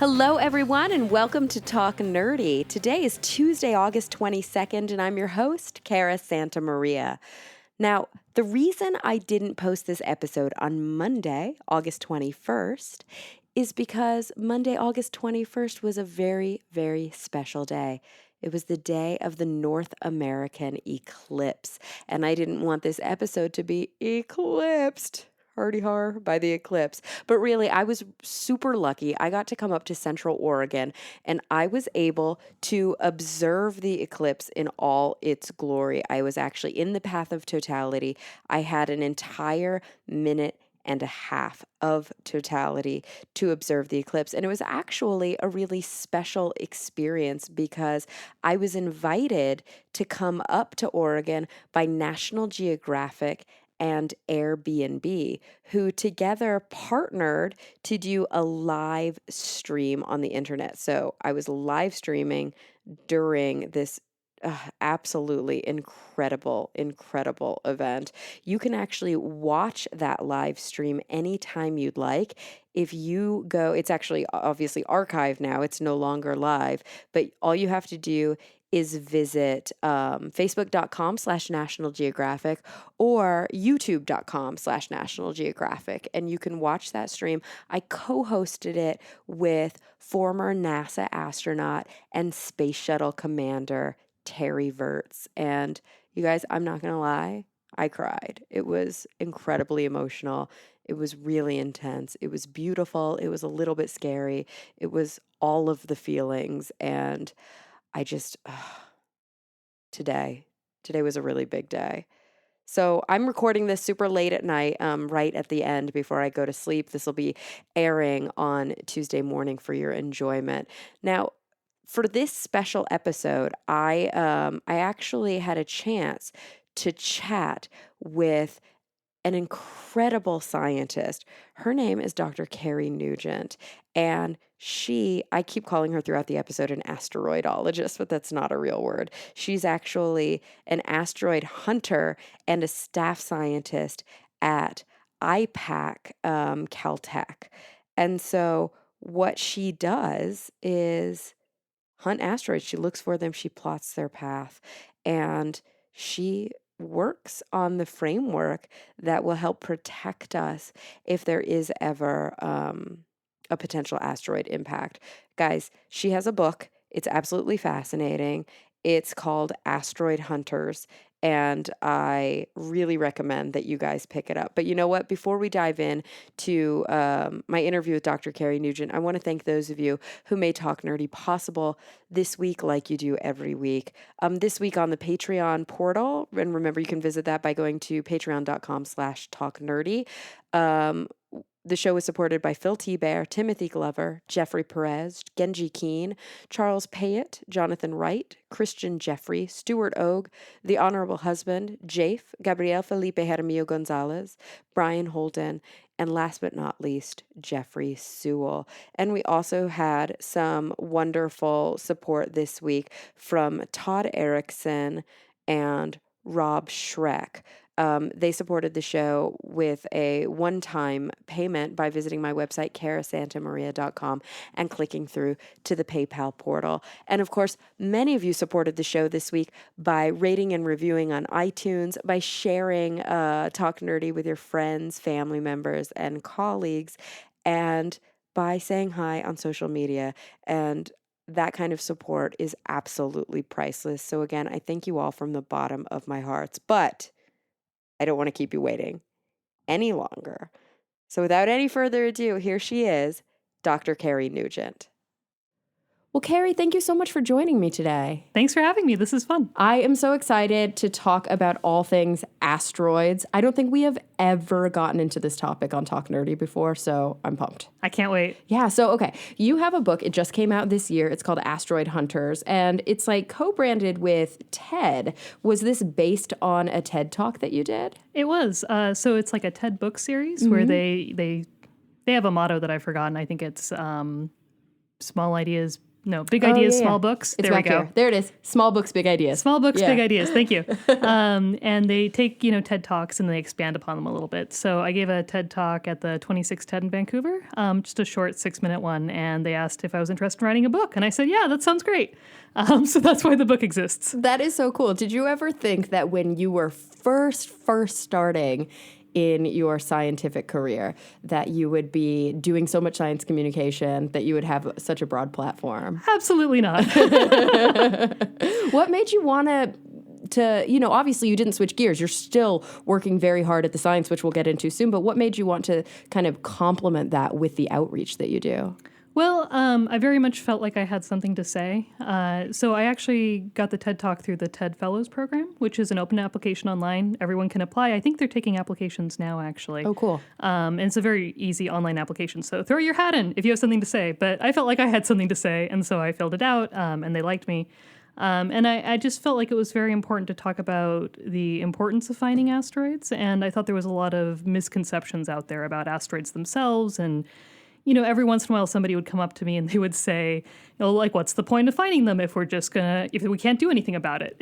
Hello, everyone, and welcome to Talk Nerdy. Today is Tuesday, August 22nd, and I'm your host, Cara Santa Maria. Now, the reason I didn't post this episode on Monday, August 21st, is because Monday, August 21st was a very, very special day. It was the day of the North American eclipse, and I didn't want this episode to be eclipsed. Hardy har by the eclipse. But really, I was super lucky. I got to come up to Central Oregon and I was able to observe the eclipse in all its glory. I was actually in the path of totality. I had an entire minute and a half of totality to observe the eclipse. And it was actually a really special experience because I was invited to come up to Oregon by National Geographic and Airbnb, who together partnered to do a live stream on the internet. So I was live streaming during this absolutely incredible event. You can actually watch that live stream anytime you'd like. If you go, it's actually obviously archived now, it's no longer live, but all you have to do is visit facebook.com/National Geographic or youtube.com/National Geographic, and you can watch that stream. I co-hosted it with former NASA astronaut and Space Shuttle Commander Terry Virts. And you guys, I'm not going to lie, I cried. It was incredibly emotional. It was really intense. It was beautiful. It was a little bit scary. It was all of the feelings. And I just, today was a really big day. So I'm recording this super late at night, right at the end before I go to sleep. This will be airing on Tuesday morning for your enjoyment. Now, for this special episode, I actually had a chance to chat with an incredible scientist. Her name is Dr. Carrie Nugent, and I keep calling her throughout the episode an asteroidologist, but that's not a real word. She's actually an asteroid hunter and a staff scientist at IPAC, Caltech. And so what she does is hunt asteroids. She looks for them, she plots their path, and she works on the framework that will help protect us if there is ever a potential asteroid impact. Guys, she has a book. It's absolutely fascinating. It's called Asteroid Hunters, and I really recommend that you guys pick it up. But you know what? Before we dive in to my interview with Dr. Carrie Nugent, I want to thank those of you who made Talk Nerdy possible this week like you do every week. This week on the Patreon portal, and remember you can visit that by going to patreon.com/talknerdy. The show is supported by Phil T. Bear, Timothy Glover, Jeffrey Perez, Genji Keene, Charles Payette, Jonathan Wright, Christian Jeffrey, Stuart Ogue, The Honorable Husband, Jafe, Gabriel Felipe Jaramillo Gonzalez, Brian Holden, and last but not least, Jeffrey Sewell. And we also had some wonderful support this week from Todd Erickson and Rob Schreck. They supported the show with a one-time payment by visiting my website, carasantamaria.com, and clicking through to the PayPal portal. And of course, many of you supported the show this week by rating and reviewing on iTunes, by sharing Talk Nerdy with your friends, family members, and colleagues, and by saying hi on social media. And that kind of support is absolutely priceless. So again, I thank you all from the bottom of my heart. But I don't want to keep you waiting any longer. So without any further ado, here she is, Dr. Carrie Nugent. Well, Carrie, thank you so much for joining me today. Thanks for having me. This is fun. I am so excited to talk about all things asteroids. I don't think we have ever gotten into this topic on Talk Nerdy before, so I'm pumped. I can't wait. Yeah, so okay, you have a book. It just came out this year. It's called Asteroid Hunters, and it's like co-branded with TED. Was this based on a TED Talk that you did? It was. So it's like a TED book series where they have a motto that I've forgotten. I think it's small ideas, No, big Oh, ideas, yeah, small yeah. books. It's There we back go. here. There it is. Small books, big ideas. Small books, Yeah. big ideas. Thank you. And they take, TED Talks and they expand upon them a little bit. So I gave a TED Talk at the 26 TED in Vancouver, just a short 6-minute one. And they asked if I was interested in writing a book. And I said, yeah, that sounds great. So that's why the book exists. That is so cool. Did you ever think that when you were first starting in your scientific career that you would be doing so much science communication that you would have such a broad platform? Absolutely not. What made you want to, obviously you didn't switch gears. You're still working very hard at the science, which we'll get into soon, but what made you want to kind of complement that with the outreach that you do? Well, I very much felt like I had something to say. So I actually got the TED Talk through the TED Fellows program, which is an open application online. Everyone can apply. I think they're taking applications now, actually. Oh, cool. And it's a very easy online application. So throw your hat in if you have something to say. But I felt like I had something to say, and so I filled it out, and they liked me. And I just felt like it was very important to talk about the importance of finding asteroids. And I thought there was a lot of misconceptions out there about asteroids themselves. And every once in a while somebody would come up to me and they would say, what's the point of finding them if we can't do anything about it,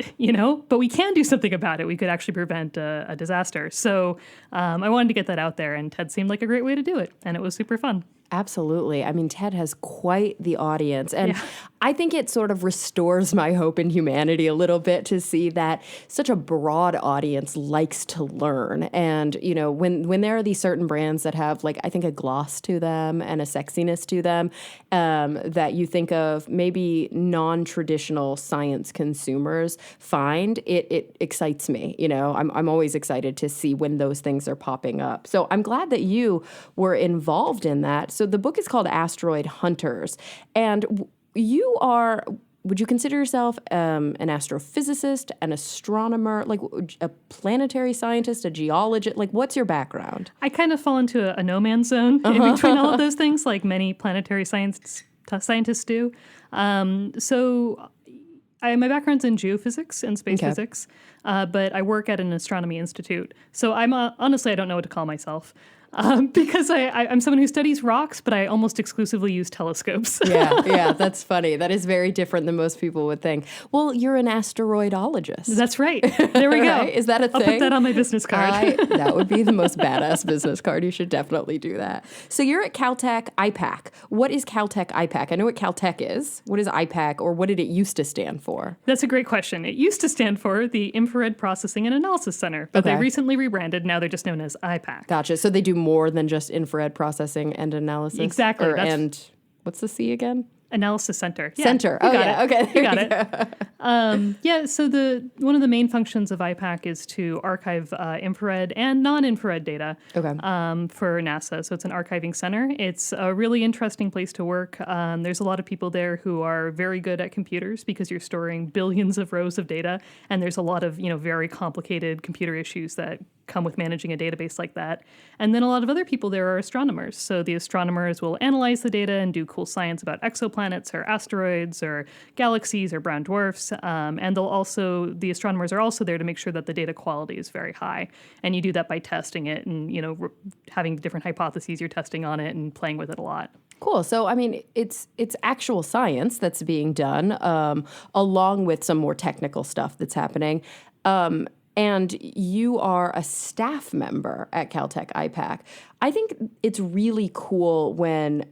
But we can do something about it. We could actually prevent a disaster. So I wanted to get that out there, and TED seemed like a great way to do it, and it was super fun. Absolutely. I mean, TED has quite the audience. And I think it sort of restores my hope in humanity a little bit to see that such a broad audience likes to learn. And, when there are these certain brands that have, I think a gloss to them and a sexiness to them, that you think of maybe non-traditional science consumers find, it excites me. I'm always excited to see when those things are popping up. So I'm glad that you were involved in that. So the book is called Asteroid Hunters, and would you consider yourself an astrophysicist, an astronomer, a planetary scientist, a geologist? What's your background? I kind of fall into a no man's zone in between all of those things, like many planetary scientists do. So my background's in geophysics and space physics, but I work at an astronomy institute. So I'm honestly, I don't know what to call myself. Because I'm someone who studies rocks, but I almost exclusively use telescopes. Yeah, that's funny. That is very different than most people would think. Well, you're an asteroidologist. That's right. There we go. Right? Is that a thing? I'll put that on my business card. That would be the most badass business card. You should definitely do that. So you're at Caltech IPAC. What is Caltech IPAC? I know what Caltech is. What is IPAC, or what did it used to stand for? That's a great question. It used to stand for the Infrared Processing and Analysis Center, but they recently rebranded. Now they're just known as IPAC. Gotcha. So they do more than just infrared processing and analysis? Exactly. And what's the C again? Analysis Center. Yeah, Center. Oh, yeah. Okay. You got it. So one of the main functions of IPAC is to archive infrared and non-infrared data for NASA. So it's an archiving center. It's a really interesting place to work. There's a lot of people there who are very good at computers because you're storing billions of rows of data, and there's a lot of very complicated computer issues that come with managing a database like that. And then a lot of other people there are astronomers. So the astronomers will analyze the data and do cool science about exoplanets or asteroids or galaxies or brown dwarfs. And the astronomers are also there to make sure that the data quality is very high. And you do that by testing it and, having different hypotheses you're testing on it and playing with it a lot. Cool. So, I mean, it's actual science that's being done, along with some more technical stuff that's happening. And you are a staff member at Caltech IPAC. I think it's really cool when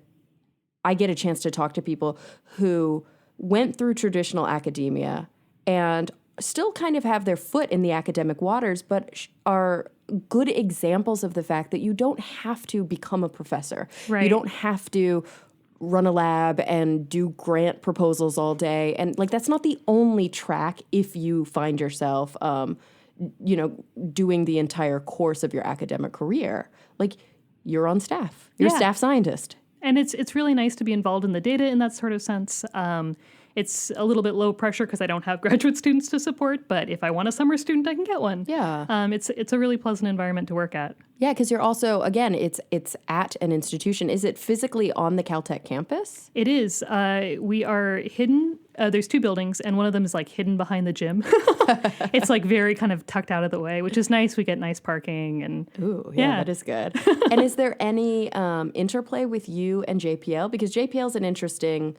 I get a chance to talk to people who went through traditional academia and still kind of have their foot in the academic waters, but are good examples of the fact that you don't have to become a professor. Right. You don't have to run a lab and do grant proposals all day. And that's not the only track if you find yourself doing the entire course of your academic career. You're on staff. You're a staff scientist. And it's really nice to be involved in the data in that sort of sense. It's a little bit low pressure because I don't have graduate students to support, but if I want a summer student, I can get one. Yeah. It's a really pleasant environment to work at. Yeah, because you're also, again, it's at an institution. Is it physically on the Caltech campus? It is. We are hidden. There's two buildings, and one of them is hidden behind the gym. It's very kind of tucked out of the way, which is nice. We get nice parking, and ooh, yeah, that is good. And is there any interplay with you and JPL? Because JPL is an interesting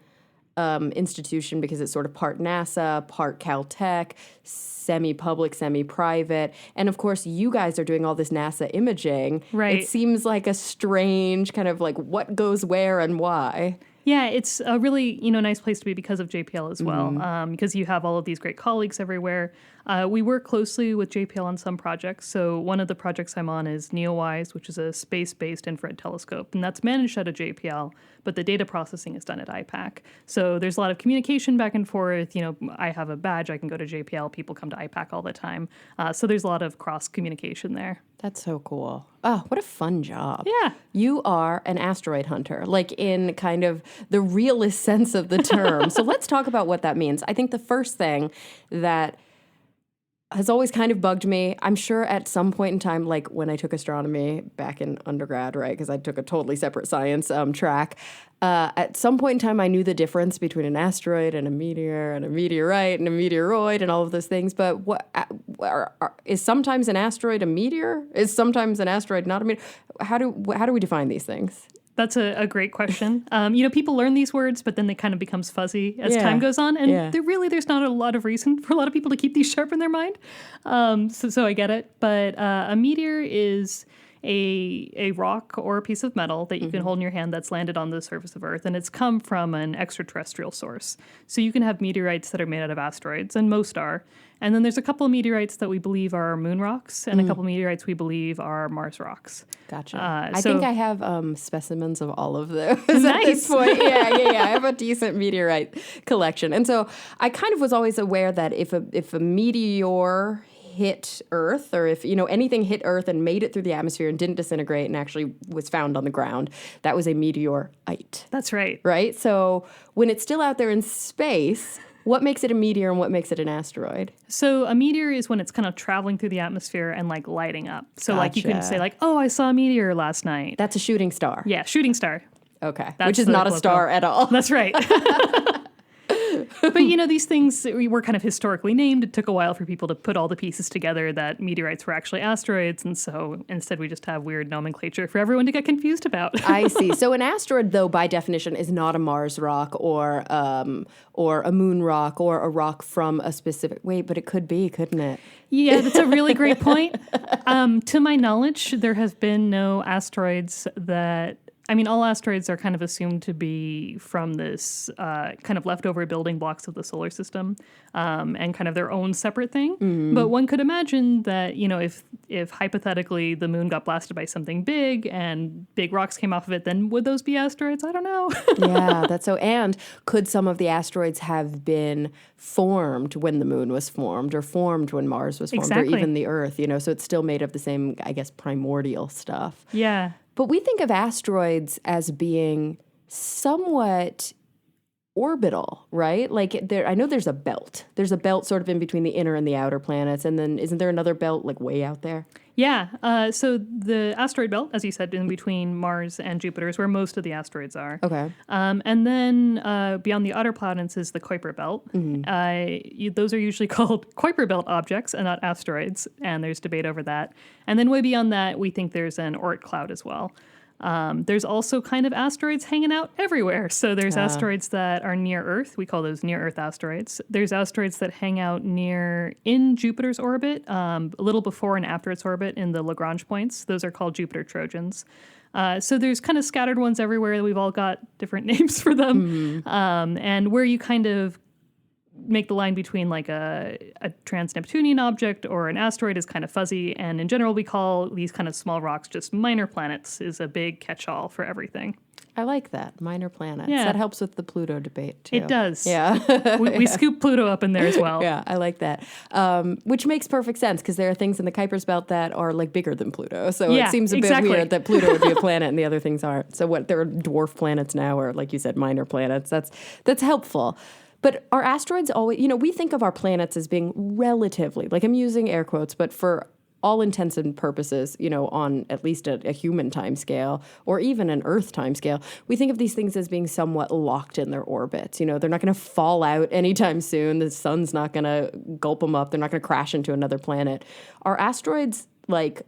institution because it's sort of part NASA, part Caltech, semi-public, semi-private. And of course, you guys are doing all this NASA imaging. Right. It seems like a strange kind of like what goes where and why. Yeah, it's a really, nice place to be because of JPL as well, because you have all of these great colleagues everywhere. We work closely with JPL on some projects. So one of the projects I'm on is NEOWISE, which is a space-based infrared telescope, and that's managed out of JPL, but the data processing is done at IPAC. So there's a lot of communication back and forth. I have a badge, I can go to JPL, people come to IPAC all the time. So there's a lot of cross-communication there. That's so cool. Oh, what a fun job. Yeah. You are an asteroid hunter, like in kind of the realist sense of the term. So let's talk about what that means. I think the first thing that has always kind of bugged me, I'm sure at some point in time, like when I took astronomy back in undergrad, right, because I took a totally separate science track, at some point in time I knew the difference between an asteroid and a meteor and a meteorite and a meteoroid and all of those things, but is sometimes an asteroid a meteor? Is sometimes an asteroid not a meteor? How do we define these things? That's a great question. People learn these words, but then they kind of becomes fuzzy as time goes on. And there's not a lot of reason for a lot of people to keep these sharp in their mind. So I get it. But a meteor is a rock or a piece of metal that you can hold in your hand that's landed on the surface of Earth, and it's come from an extraterrestrial source. So you can have meteorites that are made out of asteroids, and most are. And then there's a couple of meteorites that we believe are moon rocks, and a couple of meteorites we believe are Mars rocks. Gotcha. I think I have specimens of all of those at Nice. this point. Yeah. I have a decent meteorite collection. And so I kind of was always aware that if a meteor hit Earth, or if anything hit Earth and made it through the atmosphere and didn't disintegrate and actually was found on the ground, that was a meteorite. That's right. Right? So when it's still out there in space, what makes it a meteor and what makes it an asteroid? So a meteor is when it's kind of traveling through the atmosphere and like lighting up. So like you can say like, oh, I saw a meteor last night. That's a shooting star. Yeah, shooting star. Okay. That's which is not a star at all. That's right. But these things were kind of historically named. It took a while for people to put all the pieces together that meteorites were actually asteroids. And so instead we just have weird nomenclature for everyone to get confused about. I see. So an asteroid, though, by definition, is not a Mars rock or a moon rock or a rock from a specific... Wait, but it could be, couldn't it? Yeah, that's a really great point. To my knowledge, there has been no asteroids that... all asteroids are kind of assumed to be from this kind of leftover building blocks of the solar system and kind of their own separate thing. Mm-hmm. But one could imagine that, if hypothetically the moon got blasted by something big and big rocks came off of it, then would those be asteroids? I don't know. Yeah, that's so. And could some of the asteroids have been formed when the moon was formed or formed when Mars was formed or even the Earth, so it's still made of the same, I guess, primordial stuff. Yeah. But we think of asteroids as being somewhat orbital, right? Like I know there's a belt. There's a belt sort of in between the inner and the outer planets. And then isn't there another belt like way out there? Yeah. So the asteroid belt, as you said, in between Mars and Jupiter is where most of the asteroids are. Okay. And then beyond the outer planets is the Kuiper belt. Mm-hmm. Those are usually called Kuiper belt objects and not asteroids. And there's debate over that. And then way beyond that, we think there's an Oort cloud as well. There's also kind of asteroids hanging out everywhere. So there's asteroids that are near Earth. We call those near-Earth asteroids. There's asteroids that hang out in Jupiter's orbit, a little before and after its orbit in the Lagrange points. Those are called Jupiter Trojans. So there's kind of scattered ones everywhere. We've all got different names for them. Mm-hmm. And where you kind of make the line between like a trans-Neptunian object or an asteroid is kind of fuzzy. And in general, we call these kind of small rocks just minor planets is a big catch-all for everything. I like that. Minor planets. Yeah. That helps with the Pluto debate, too. It does. Yeah. we scoop Pluto up in there as well. Yeah, I like that. Which makes perfect sense because there are things in the Kuiper's belt that are like bigger than Pluto. So it seems a bit weird that Pluto would be a planet and the other things aren't. So there are dwarf planets now or, like you said, minor planets. That's helpful. But are asteroids always, we think of our planets as being relatively, like I'm using air quotes, but for all intents and purposes, on at least a human time scale or even an Earth time scale, we think of these things as being somewhat locked in their orbits. They're not going to fall out anytime soon. The sun's not going to gulp them up. They're not going to crash into another planet. Are asteroids like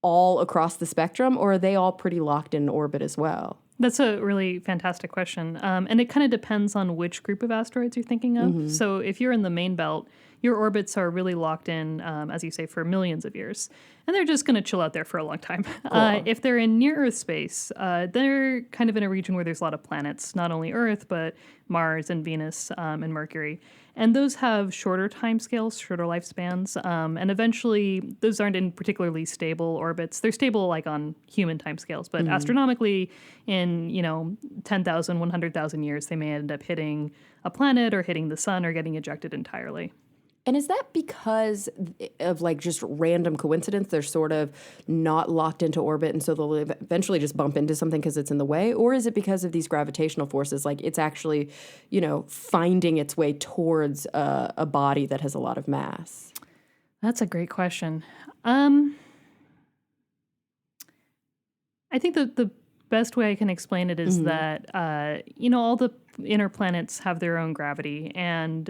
all across the spectrum or are they all pretty locked in orbit as well? That's a really fantastic question. And it kind of depends on which group of asteroids you're thinking of. So if you're in the main belt, your orbits are really locked in, as you say, for millions of years. And they're just going to chill out there for a long time. Cool. If they're in near-Earth space, they're kind of in a region where there's a lot of planets, not only Earth, but Mars and Venus and Mercury. And those have shorter timescales, shorter lifespans. And eventually, those aren't in particularly stable orbits. They're stable like on human timescales, but astronomically, in 10,000, 100,000 years, they may end up hitting a planet or hitting the sun or getting ejected entirely. And is that because of like just random coincidence? They're sort of not locked into orbit, and so they'll eventually just bump into something because it's in the way? Or is it because of these gravitational forces? Like it's actually, finding its way towards a body that has a lot of mass? That's a great question. I think the best way I can explain it is that, all the inner planets have their own gravity. And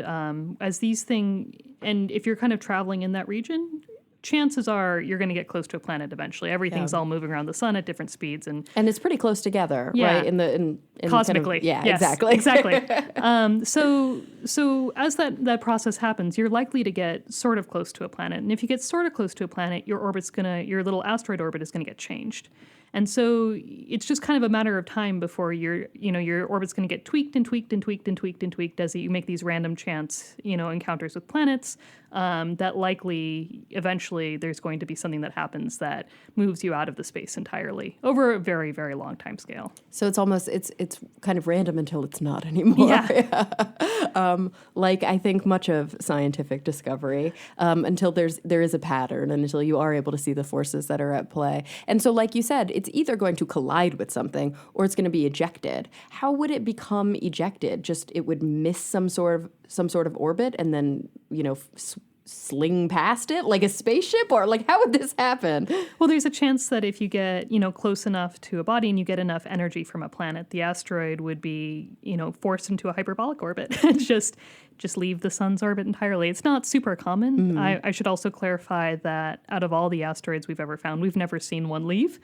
and if you're kind of traveling in that region, chances are you're going to get close to a planet eventually. Everything's all moving around the sun at different speeds. And it's pretty close together, right? In cosmically. Kind of, yes, exactly. Exactly. So as that process happens, you're likely to get sort of close to a planet. And if you get sort of close to a planet, your little asteroid orbit is going to get changed. And so it's just kind of a matter of time before your orbit's going to get tweaked and tweaked and tweaked and tweaked and tweaked as you make these random chance, encounters with planets. That likely, eventually, there's going to be something that happens that moves you out of the space entirely over a very, very long time scale. So it's almost, it's kind of random until it's not anymore. Yeah. Like I think much of scientific discovery, until there is a pattern and until you are able to see the forces that are at play. And so like you said, it's either going to collide with something or it's going to be ejected. How would it become ejected? Just it would miss some sort of orbit and then, sling past it like a spaceship? Or like how would this happen? Well, there's a chance that if you get, close enough to a body and you get enough energy from a planet, the asteroid would be, forced into a hyperbolic orbit and just leave the sun's orbit entirely. It's not super common. I should also clarify that out of all the asteroids we've ever found, we've never seen one leave.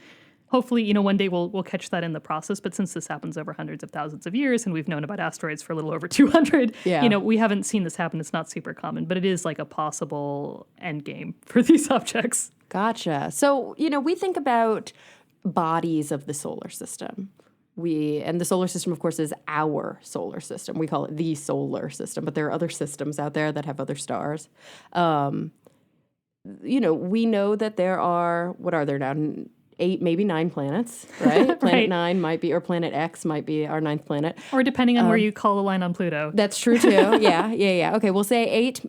Hopefully, one day we'll catch that in the process. But since this happens over hundreds of thousands of years, and we've known about asteroids for a little over 200, we haven't seen this happen. It's not super common, but it is like a possible end game for these objects. Gotcha. So, we think about bodies of the solar system. And the solar system, of course, is our solar system. We call it the solar system, but there are other systems out there that have other stars. We know that there are, what are there now? 8, maybe 9 planets, right? Planet 9 might be, or Planet X might be our 9th planet. Or depending on where you call the line on Pluto. That's true too. Yeah. Okay, we'll say 8,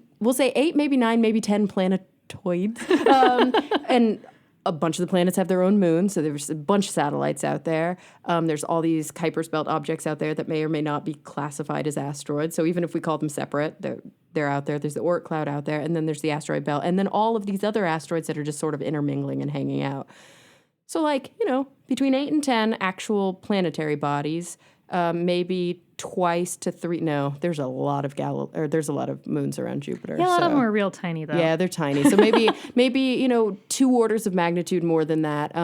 maybe 9, maybe 10 planetoids. And a bunch of the planets have their own moons, so there's a bunch of satellites out there. There's all these Kuiper's Belt objects out there that may or may not be classified as asteroids. So even if we call them separate, they're out there. There's the Oort cloud out there, and then there's the asteroid belt, and then all of these other asteroids that are just sort of intermingling and hanging out. So between 8 and 10 actual planetary bodies, maybe twice to 3. No, there's a lot of there's a lot of moons around Jupiter. Yeah, a lot of them are real tiny though. Yeah, they're tiny. So maybe 2 orders of magnitude more than that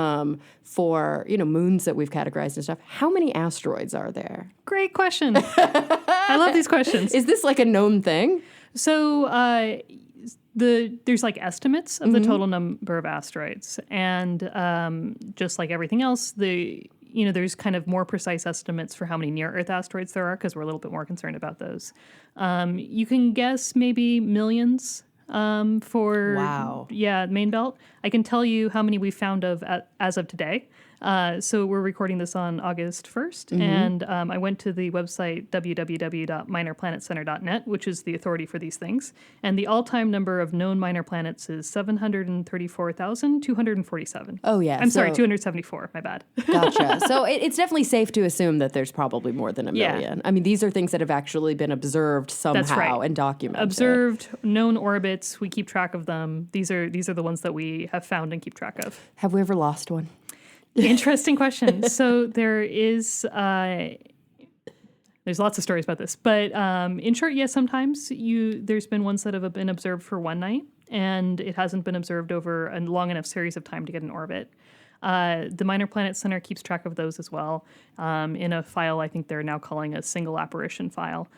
for moons that we've categorized and stuff. How many asteroids are there? Great question. I love these questions. Is this like a known thing? So there's like estimates of the total number of asteroids, and just like everything else, there's kind of more precise estimates for how many near-Earth asteroids there are because we're a little bit more concerned about those. You can guess maybe millions for main belt. I can tell you how many we found as of today. So we're recording this on August 1st, and I went to the website www.minorplanetcenter.net, which is the authority for these things, and the all-time number of known minor planets is 734,247. Oh, yeah. I'm sorry, 274, my bad. Gotcha. So it's definitely safe to assume that there's probably more than a million. Yeah. I mean, these are things that have actually been observed somehow and documented. Observed, known orbits, we keep track of them. These are the ones that we have found and keep track of. Have we ever lost one? Interesting question. So there's lots of stories about this, but in short, yes, sometimes there's been ones that have been observed for one night, and it hasn't been observed over a long enough series of time to get an orbit. The Minor Planet Center keeps track of those as well in a file I think they're now calling a single apparition file.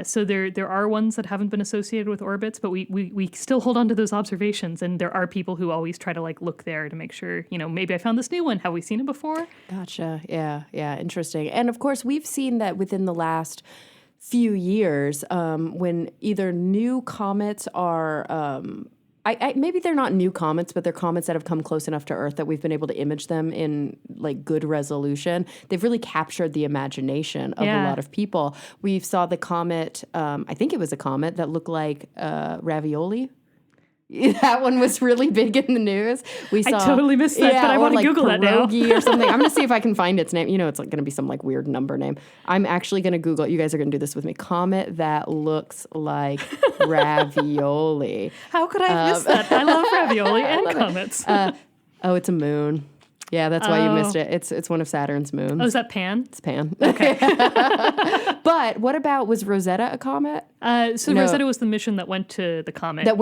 So there are ones that haven't been associated with orbits, but we still hold on to those observations, and there are people who always try to like look there to make sure, maybe I found this new one. Have we seen it before? Gotcha. Yeah. Interesting. And of course, we've seen that within the last few years, when either new comets are maybe they're not new comets, but they're comets that have come close enough to Earth that we've been able to image them in like good resolution. They've really captured the imagination of a lot of people. We saw the comet, I think it was a comet that looked like ravioli. That one was really big in the news. I totally missed that, but I want to Google that now. Or something. I'm going to see if I can find its name. It's like going to be some like weird number name. I'm actually going to Google it. You guys are going to do this with me. Comet that looks like ravioli. How could I have missed that? I love ravioli and comets. It's a moon. Yeah, that's why you missed it. It's one of Saturn's moons. Oh, is that Pan? It's Pan. Okay. But what about, was Rosetta a comet? No. Rosetta was the mission that went to the comet. And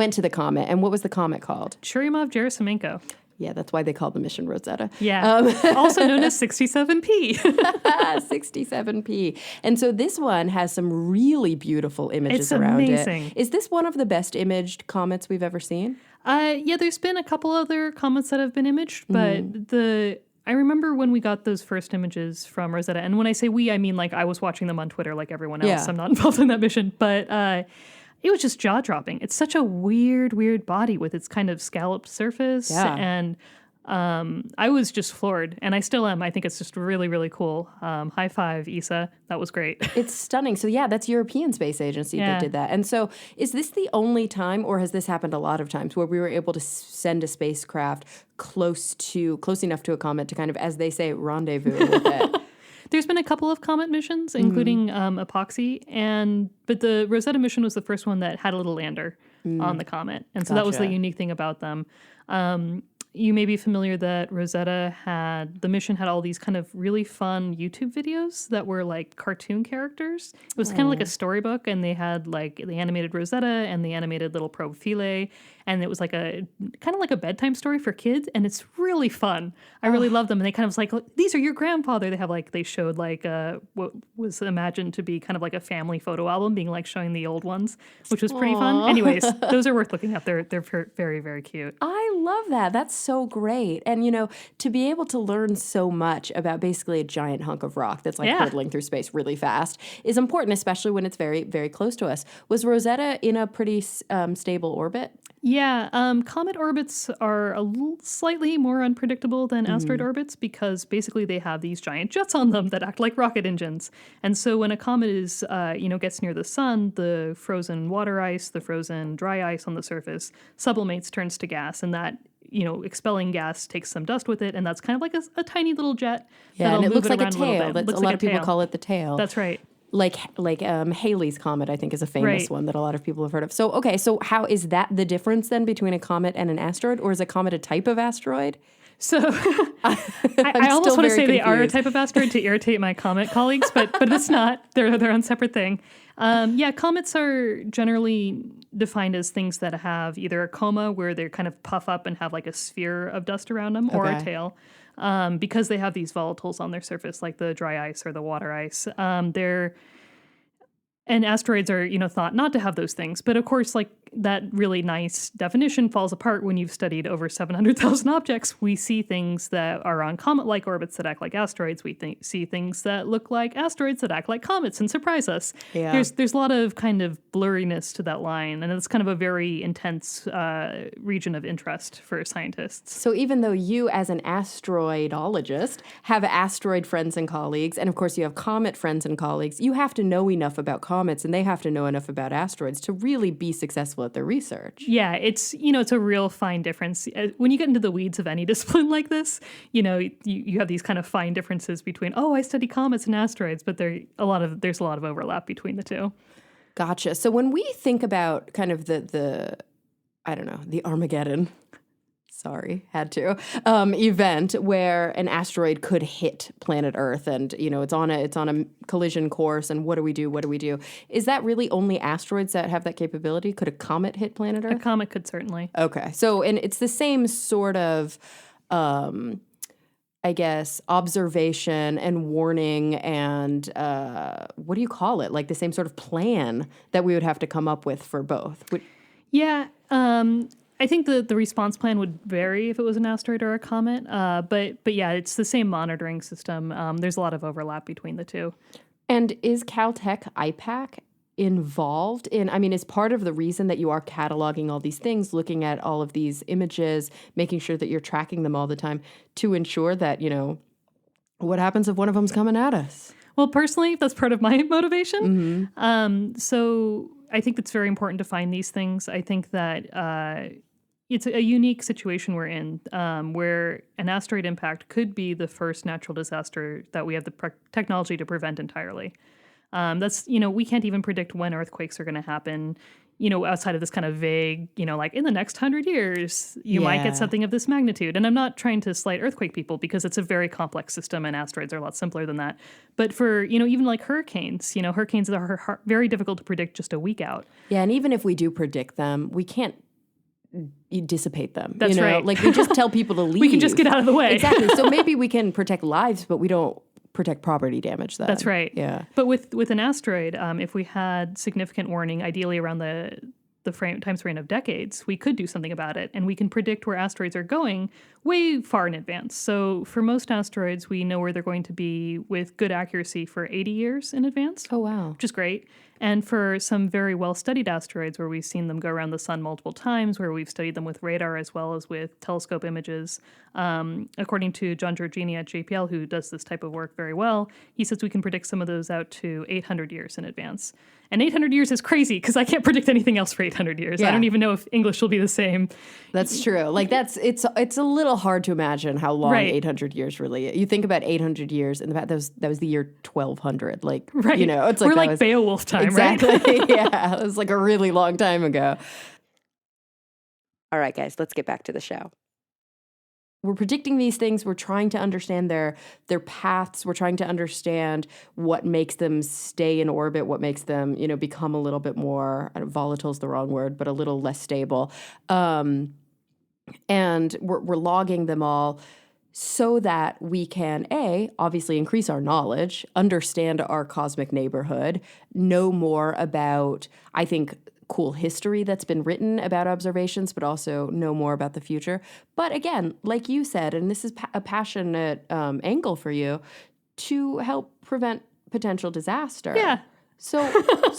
what was the comet called? Churyumov-Gerasimenko. Yeah, that's why they call the mission Rosetta. Yeah, also known as 67P. 67P. And so this one has some really beautiful images around amazing. It. Is this one of the best imaged comets we've ever seen? Yeah, there's been a couple other comets that have been imaged, but I remember when we got those first images from Rosetta, and when I say we, I mean like I was watching them on Twitter like everyone else. Yeah. I'm not involved in that mission, but it was just jaw-dropping. It's such a weird body with its kind of scalloped surface, and I was just floored, and I still am. I think it's just really, really cool. High five, ESA. That was great. It's stunning. So yeah, that's European Space Agency that did that. And so is this the only time, or has this happened a lot of times, where we were able to send a spacecraft close enough to a comet to kind of, as they say, rendezvous with it? There's been a couple of comet missions, including IPAC, but the Rosetta mission was the first one that had a little lander on the comet. And so that was the unique thing about them. You may be familiar that the mission had all these kind of really fun YouTube videos that were like cartoon characters. It was kind of like a storybook, and they had like the animated Rosetta and the animated little probe Philae, and it was like kind of like a bedtime story for kids, and it's really fun. I really love them, and they kind of was like, these are your grandfather. They showed like what was imagined to be kind of like a family photo album, being like showing the old ones, which was pretty fun. Anyways, those are worth looking at. They're very, very cute. I love that. That's so great. And, to be able to learn so much about basically a giant hunk of rock that's like hurtling through space really fast is important, especially when it's very, very close to us. Was Rosetta in a pretty stable orbit? Yeah, comet orbits are slightly more unpredictable than asteroid orbits because basically they have these giant jets on them that act like rocket engines. And so when a comet gets near the sun, the frozen water ice, the frozen dry ice on the surface sublimates, turns to gas, and that expelling gas takes some dust with it, and that's kind of like a tiny little jet. Yeah, and it looks like a tail. A lot of people call it the tail. That's right. Like Halley's Comet, I think, is a famous one that a lot of people have heard of. So how is that the difference then between a comet and an asteroid, or is a comet a type of asteroid? So I almost want to say they are a type of asteroid to irritate my comet colleagues, but it's not. They're their own separate thing. Comets are generally defined as things that have either a coma, where they kind of puff up and have like a sphere of dust around them, or a tail. Because they have these volatiles on their surface, like the dry ice or the water ice. And asteroids are, thought not to have those things. But of course, like that really nice definition falls apart when you've studied over 700,000 objects. We see things that are on comet-like orbits that act like asteroids. We see things that look like asteroids that act like comets and surprise us. Yeah. There's a lot of kind of blurriness to that line, and it's kind of a very intense region of interest for scientists. So even though you, as an asteroidologist, have asteroid friends and colleagues, and of course you have comet friends and colleagues, you have to know enough about comets, and they have to know enough about asteroids to really be successful at their research. Yeah, it's a real fine difference. When you get into the weeds of any discipline like this, you have these kind of fine differences between, I study comets and asteroids, but there's a lot of overlap between the two. Gotcha. So when we think about kind of the Armageddon, event where an asteroid could hit planet Earth, and it's on a collision course, and what do we do? Is that really only asteroids that have that capability? Could a comet hit planet Earth? A comet could certainly. Okay. So, and it's the same sort of I guess, observation and warning and what do you call it? Like the same sort of plan that we would have to come up with for both. Yeah. I think the response plan would vary if it was an asteroid or a comet. But yeah, it's the same monitoring system. There's a lot of overlap between the two. And is Caltech IPAC involved in, I mean, is part of the reason that you are cataloging all these things, looking at all of these images, making sure that you're tracking them all the time to ensure that, what happens if one of them's coming at us? Well, personally, that's part of my motivation. So I think it's very important to find these things. I think that it's a unique situation we're in, where an asteroid impact could be the first natural disaster that we have the technology to prevent entirely. We can't even predict when earthquakes are going to happen, outside of this kind of vague, like in the next 100 years, you might get something of this magnitude. And I'm not trying to slight earthquake people because it's a very complex system and asteroids are a lot simpler than that. But for, even like hurricanes, hurricanes are very difficult to predict just a week out. Yeah, and even if we do predict them, we can't dissipate them. That's right. Like we just tell people to leave. We can just get out of the way. Exactly. So maybe we can protect lives, but we don't protect property damage then. That's right. Yeah. But with an asteroid, if we had significant warning, ideally around the time span of decades, we could do something about it. And we can predict where asteroids are going way far in advance. So for most asteroids, we know where they're going to be with good accuracy for 80 years in advance. Oh, wow. Which is great. And for some very well-studied asteroids where we've seen them go around the sun multiple times, where we've studied them with radar as well as with telescope images, according to John Giorgini at JPL, who does this type of work very well, he says we can predict some of those out to 800 years in advance. And 800 years is crazy because I can't predict anything else for 800 years. Yeah. I don't even know if English will be the same. That's true. Like it's a little hard to imagine how long 800 years really is. You think about 800 years in the past, that was the year 1200. Like, right. It's like we're like Beowulf time, exactly. Right? Yeah. It was like a really long time ago. All right, guys, let's get back to the show. We're predicting these things. We're trying to understand their paths. We're trying to understand what makes them stay in orbit, what makes them, become a little bit more, volatile is the wrong word, but a little less stable. And we're logging them all so that we can, obviously increase our knowledge, understand our cosmic neighborhood, know more about, I think, cool history that's been written about observations, but also know more about the future. But again, like you said, and this is a passionate angle for you, to help prevent potential disaster. Yeah. So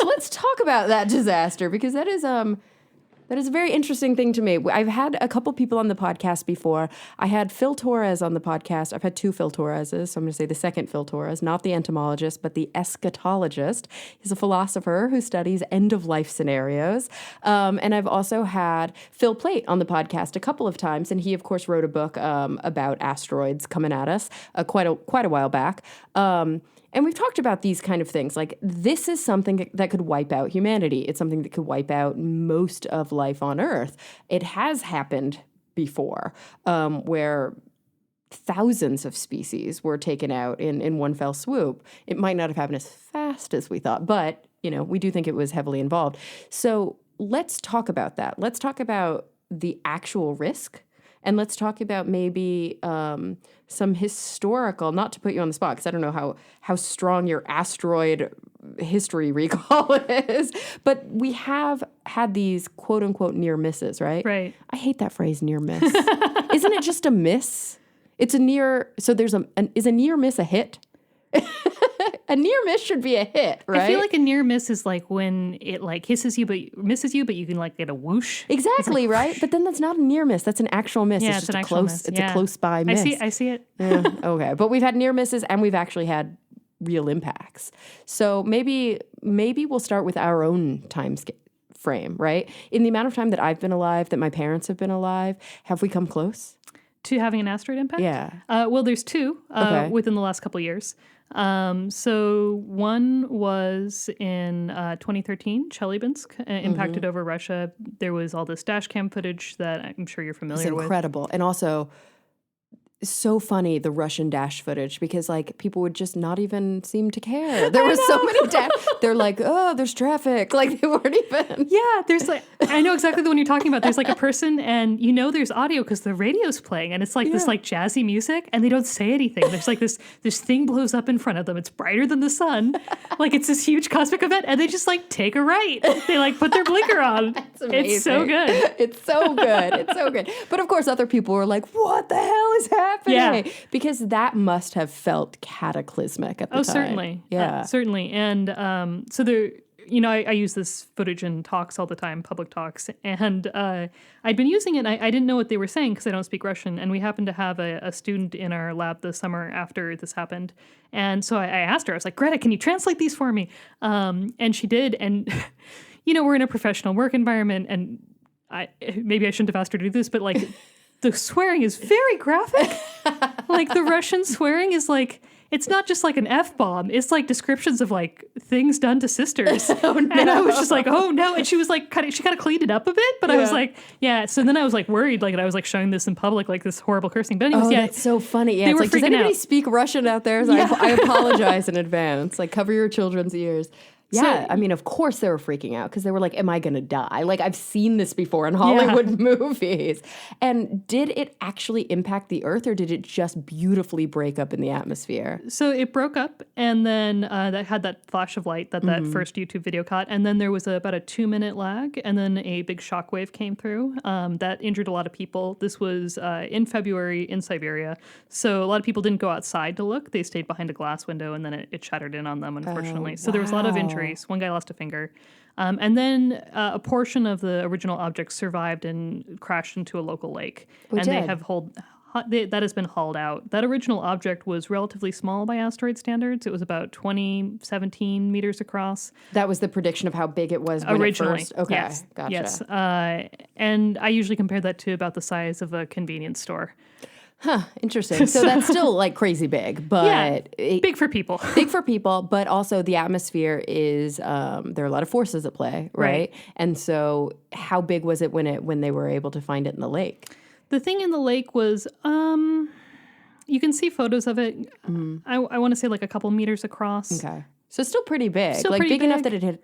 let's talk about that disaster, because that is a very interesting thing to me. I've had a couple people on the podcast before. I had Phil Torres on the podcast. I've had two Phil Torreses, so I'm going to say the second Phil Torres, not the entomologist, but the eschatologist. He's a philosopher who studies end-of-life scenarios. And I've also had Phil Plait on the podcast a couple of times, and he, of course, wrote a book about asteroids coming at us quite a while back. And we've talked about these kind of things. Like, this is something that could wipe out humanity. It's something that could wipe out most of life on Earth. It has happened before, where thousands of species were taken out in one fell swoop. It might not have happened as fast as we thought, but, we do think it was heavily involved. So let's talk about that. Let's talk about the actual risk. And let's talk about maybe some historical, not to put you on the spot, because I don't know how strong your asteroid history recall is, but we have had these quote unquote near misses, right? Right. I hate that phrase, near miss. Isn't it just a miss? It's a near, so is a near miss a hit? A near miss should be a hit, right? I feel like a near miss is like when it like misses you, but you can like get a whoosh. Exactly, right? But then that's not a near miss. That's an actual miss. Yeah, it's just an actual miss. It's a close by miss. I see it. Yeah, okay. But we've had near misses and we've actually had real impacts. So maybe we'll start with our own time frame, right? In the amount of time that I've been alive, that my parents have been alive, have we come close to having an asteroid impact? Yeah. Well, there's two within the last couple of years. So one was in 2013, Chelyabinsk, impacted over Russia. There was all this dash cam footage that I'm sure you're familiar with. It's incredible. And also, so funny, the Russian dash footage, because like people would just not even seem to care. There were so many dash. They're like, oh, there's traffic. Like they weren't even. Yeah, there's like, I know exactly the one you're talking about. There's like a person and there's audio because the radio's playing and it's like this like jazzy music and they don't say anything. There's like this thing blows up in front of them. It's brighter than the sun. Like it's this huge cosmic event and they just like take a right. They like put their blinker on. It's amazing. It's so good. It's so good. It's so good. But of course, other people were like, what the hell is happening? Yeah. Because that must have felt cataclysmic at the time. Certainly. Yeah. Certainly. And so there, I use this footage in talks all the time, public talks. And I'd been using it. And I didn't know what they were saying because I don't speak Russian. And we happened to have a student in our lab this summer after this happened. And so I asked her, I was like, Greta, can you translate these for me? And she did. And, we're in a professional work environment. And maybe I shouldn't have asked her to do this, but like... The swearing is very graphic. Like the Russian swearing is like, it's not just like an F-bomb. It's like descriptions of like things done to sisters. Oh, no. And I was just like, oh no. And she was like, she kind of cleaned it up a bit, but I was like, yeah. So then I was like worried, like, and I was like showing this in public, like this horrible cursing. But anyways, that's so funny. Yeah, they it's were like, does freaking anybody out. speak Russian out there? So I apologize in advance. Like cover your children's ears. Yeah, I mean, of course they were freaking out because they were like, am I going to die? Like, I've seen this before in Hollywood movies. And did it actually impact the Earth or did it just beautifully break up in the atmosphere? So it broke up and then that had that flash of light that first YouTube video caught. And then there was about a 2-minute lag and then a big shockwave came through that injured a lot of people. This was in February in Siberia. So a lot of people didn't go outside to look. They stayed behind a glass window and then it shattered in on them, unfortunately. So there was a lot of injuries. One guy lost a finger. And then a portion of the original object survived and crashed into a local lake. They have that has been hauled out. That original object was relatively small by asteroid standards. It was about 17 meters across. That was the prediction of how big it was when originally. It first... Okay, yes, gotcha. Yes. And I usually compare that to about the size of a convenience store. Huh, interesting. So that's still like crazy big, but big for people. Big for people, but also the atmosphere is there are a lot of forces at play, right? And so how big was it when they were able to find it in the lake? The thing in the lake was you can see photos of it. I want to say like a couple meters across. Okay. So it's still pretty big. Still like pretty big enough that it had,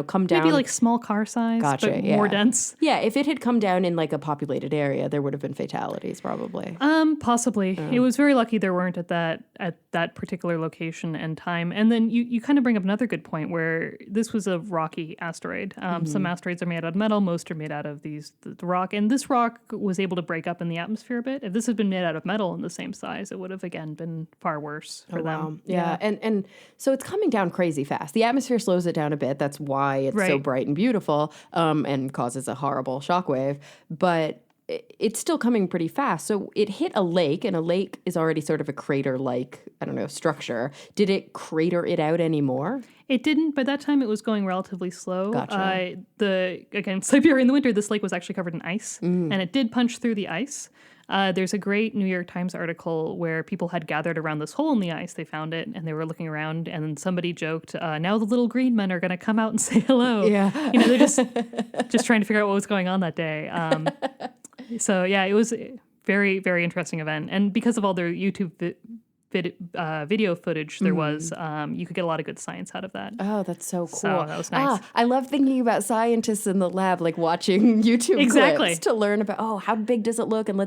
come down. Maybe like small car size, but more dense. Yeah, if it had come down in like a populated area, there would have been fatalities probably. Possibly. It was very lucky there weren't at that particular location and time. And then you kind of bring up another good point where this was a rocky asteroid. Some asteroids are made out of metal, most are made out of the rock. And this rock was able to break up in the atmosphere a bit. If this had been made out of metal in the same size, it would have again been far worse for them. Wow. Yeah. And so it's coming down crazy fast. The atmosphere slows it down a bit. That's why it's so bright and beautiful and causes a horrible shockwave. But it's still coming pretty fast. So it hit a lake, and a lake is already sort of a crater-like, structure. Did it crater it out anymore? It didn't. By that time, it was going relatively slow. Gotcha. Siberia in the winter, this lake was actually covered in ice, and it did punch through the ice. There's a great New York Times article where people had gathered around this hole in the ice. They found it, and they were looking around, and somebody joked, now the little green men are going to come out and say hello. Yeah. They're just trying to figure out what was going on that day. So, yeah, it was a very, very interesting event. And because of all their YouTube video footage there was, you could get a lot of good science out of that. Oh, that's so cool. So that was nice. I love thinking about scientists in the lab, like watching YouTube clips to learn about, how big does it look? And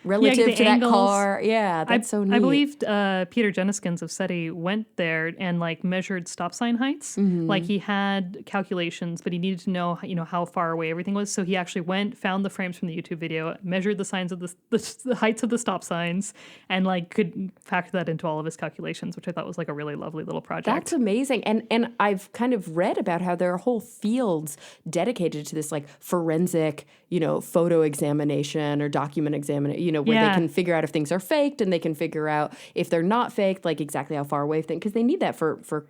relative to angles. That car. Yeah, that's so neat. I believe Peter Jenniskens of SETI went there and measured stop sign heights. Like he had calculations, but he needed to know, how far away everything was. So he actually went, found the frames from the YouTube video, measured the signs of the heights of the stop signs, and could factor that into all of his calculations, which I thought was a really lovely little project. That's amazing. And I've kind of read about how there are whole fields dedicated to this forensic, photo examination or document examination, where they can figure out if things are faked and they can figure out if they're not faked, exactly how far away things, because they need that for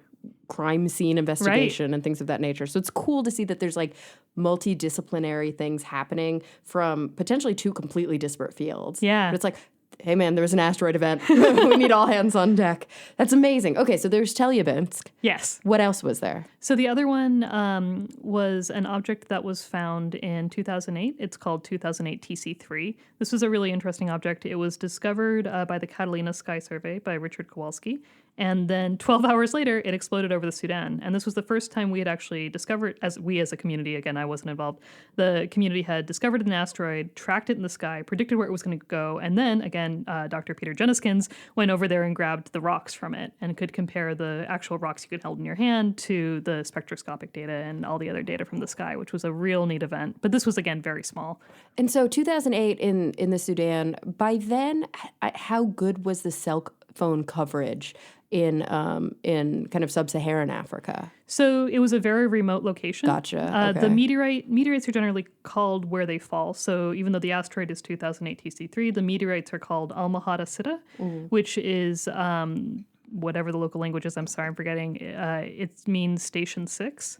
crime scene investigation and things of that nature. So it's cool to see that there's multidisciplinary things happening from potentially two completely disparate fields. Yeah. But it's hey man, there was an asteroid event. We need all hands on deck. That's amazing. Okay, so there's Chelyabinsk. Yes. What else was there? So the other one was an object that was found in 2008. It's called 2008 TC3. This was a really interesting object. It was discovered by the Catalina Sky Survey by Richard Kowalski. And then 12 hours later, it exploded over the Sudan. And this was the first time we had actually discovered, as a community, again, I wasn't involved, the community had discovered an asteroid, tracked it in the sky, predicted where it was going to go. And then, again, Dr. Peter Jenniskins went over there and grabbed the rocks from it and could compare the actual rocks you could hold in your hand to the spectroscopic data and all the other data from the sky, which was a real neat event. But this was, again, very small. And so 2008 in the Sudan, by then, how good was the cell phone coverage in kind of sub-Saharan Africa? So it was a very remote location. Gotcha. Okay. The meteorites are generally called where they fall. So even though the asteroid is 2008 TC3, the meteorites are called Almahata Sitta, which is whatever the local language is. I'm sorry, I'm forgetting. It means Station 6.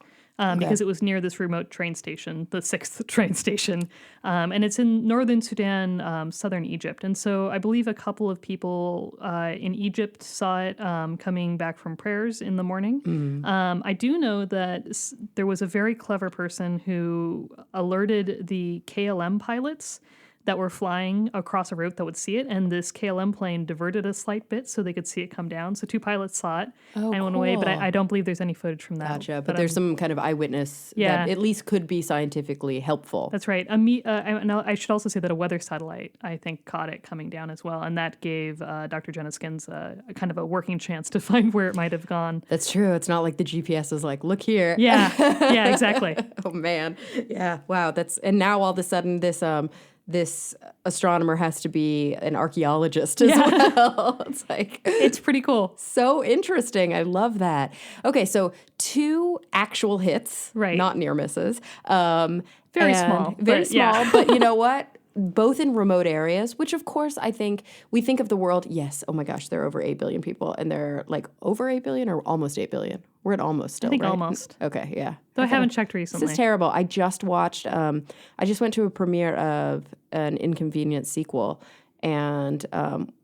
Because it was near this remote train station, the 6th train station. And it's in northern Sudan, southern Egypt. And so I believe a couple of people in Egypt saw it coming back from prayers in the morning. I do know that there was a very clever person who alerted the KLM pilots that were flying across a route that would see it, and this KLM plane diverted a slight bit so they could see it come down. So 2 piloets saw it and went away, but I don't believe there's any footage from that. Gotcha, but there's some kind of eyewitness that at least could be scientifically helpful. That's right. I should also say that a weather satellite, I think, caught it coming down as well, and that gave Dr. Jenniskins a kind of a working chance to find where it might have gone. That's true. It's not like the GPS is like, look here. Yeah, exactly. Oh, man. Yeah, wow. And now all of a sudden this astronomer has to be an archaeologist as well. It's like... It's pretty cool. So interesting. I love that. Okay, so 2 actual hits, right? Not near misses. Very small. But you know what? Both in remote areas, which of course I think we think of the world, yes, oh my gosh, there are over 8 billion people, and they're like over 8 billion or almost 8 billion. We're at almost still, I think right? Almost. Okay, yeah. Though I haven't checked recently. This is terrible. I just watched, I just went to a premiere of an Inconvenient sequel, and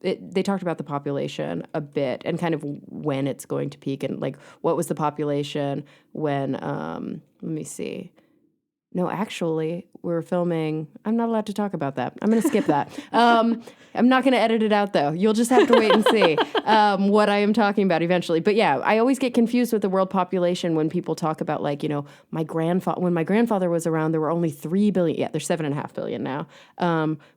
they talked about the population a bit and kind of when it's going to peak and like what was the population when, let me see. No, actually, we're filming. I'm not allowed to talk about that. I'm going to skip that. I'm not going to edit it out, though. You'll just have to wait and see what I am talking about eventually. But yeah, I always get confused with the world population when people talk about, like, you know, when my grandfather was around, there were only 3 billion. Yeah, there's 7.5 billion now.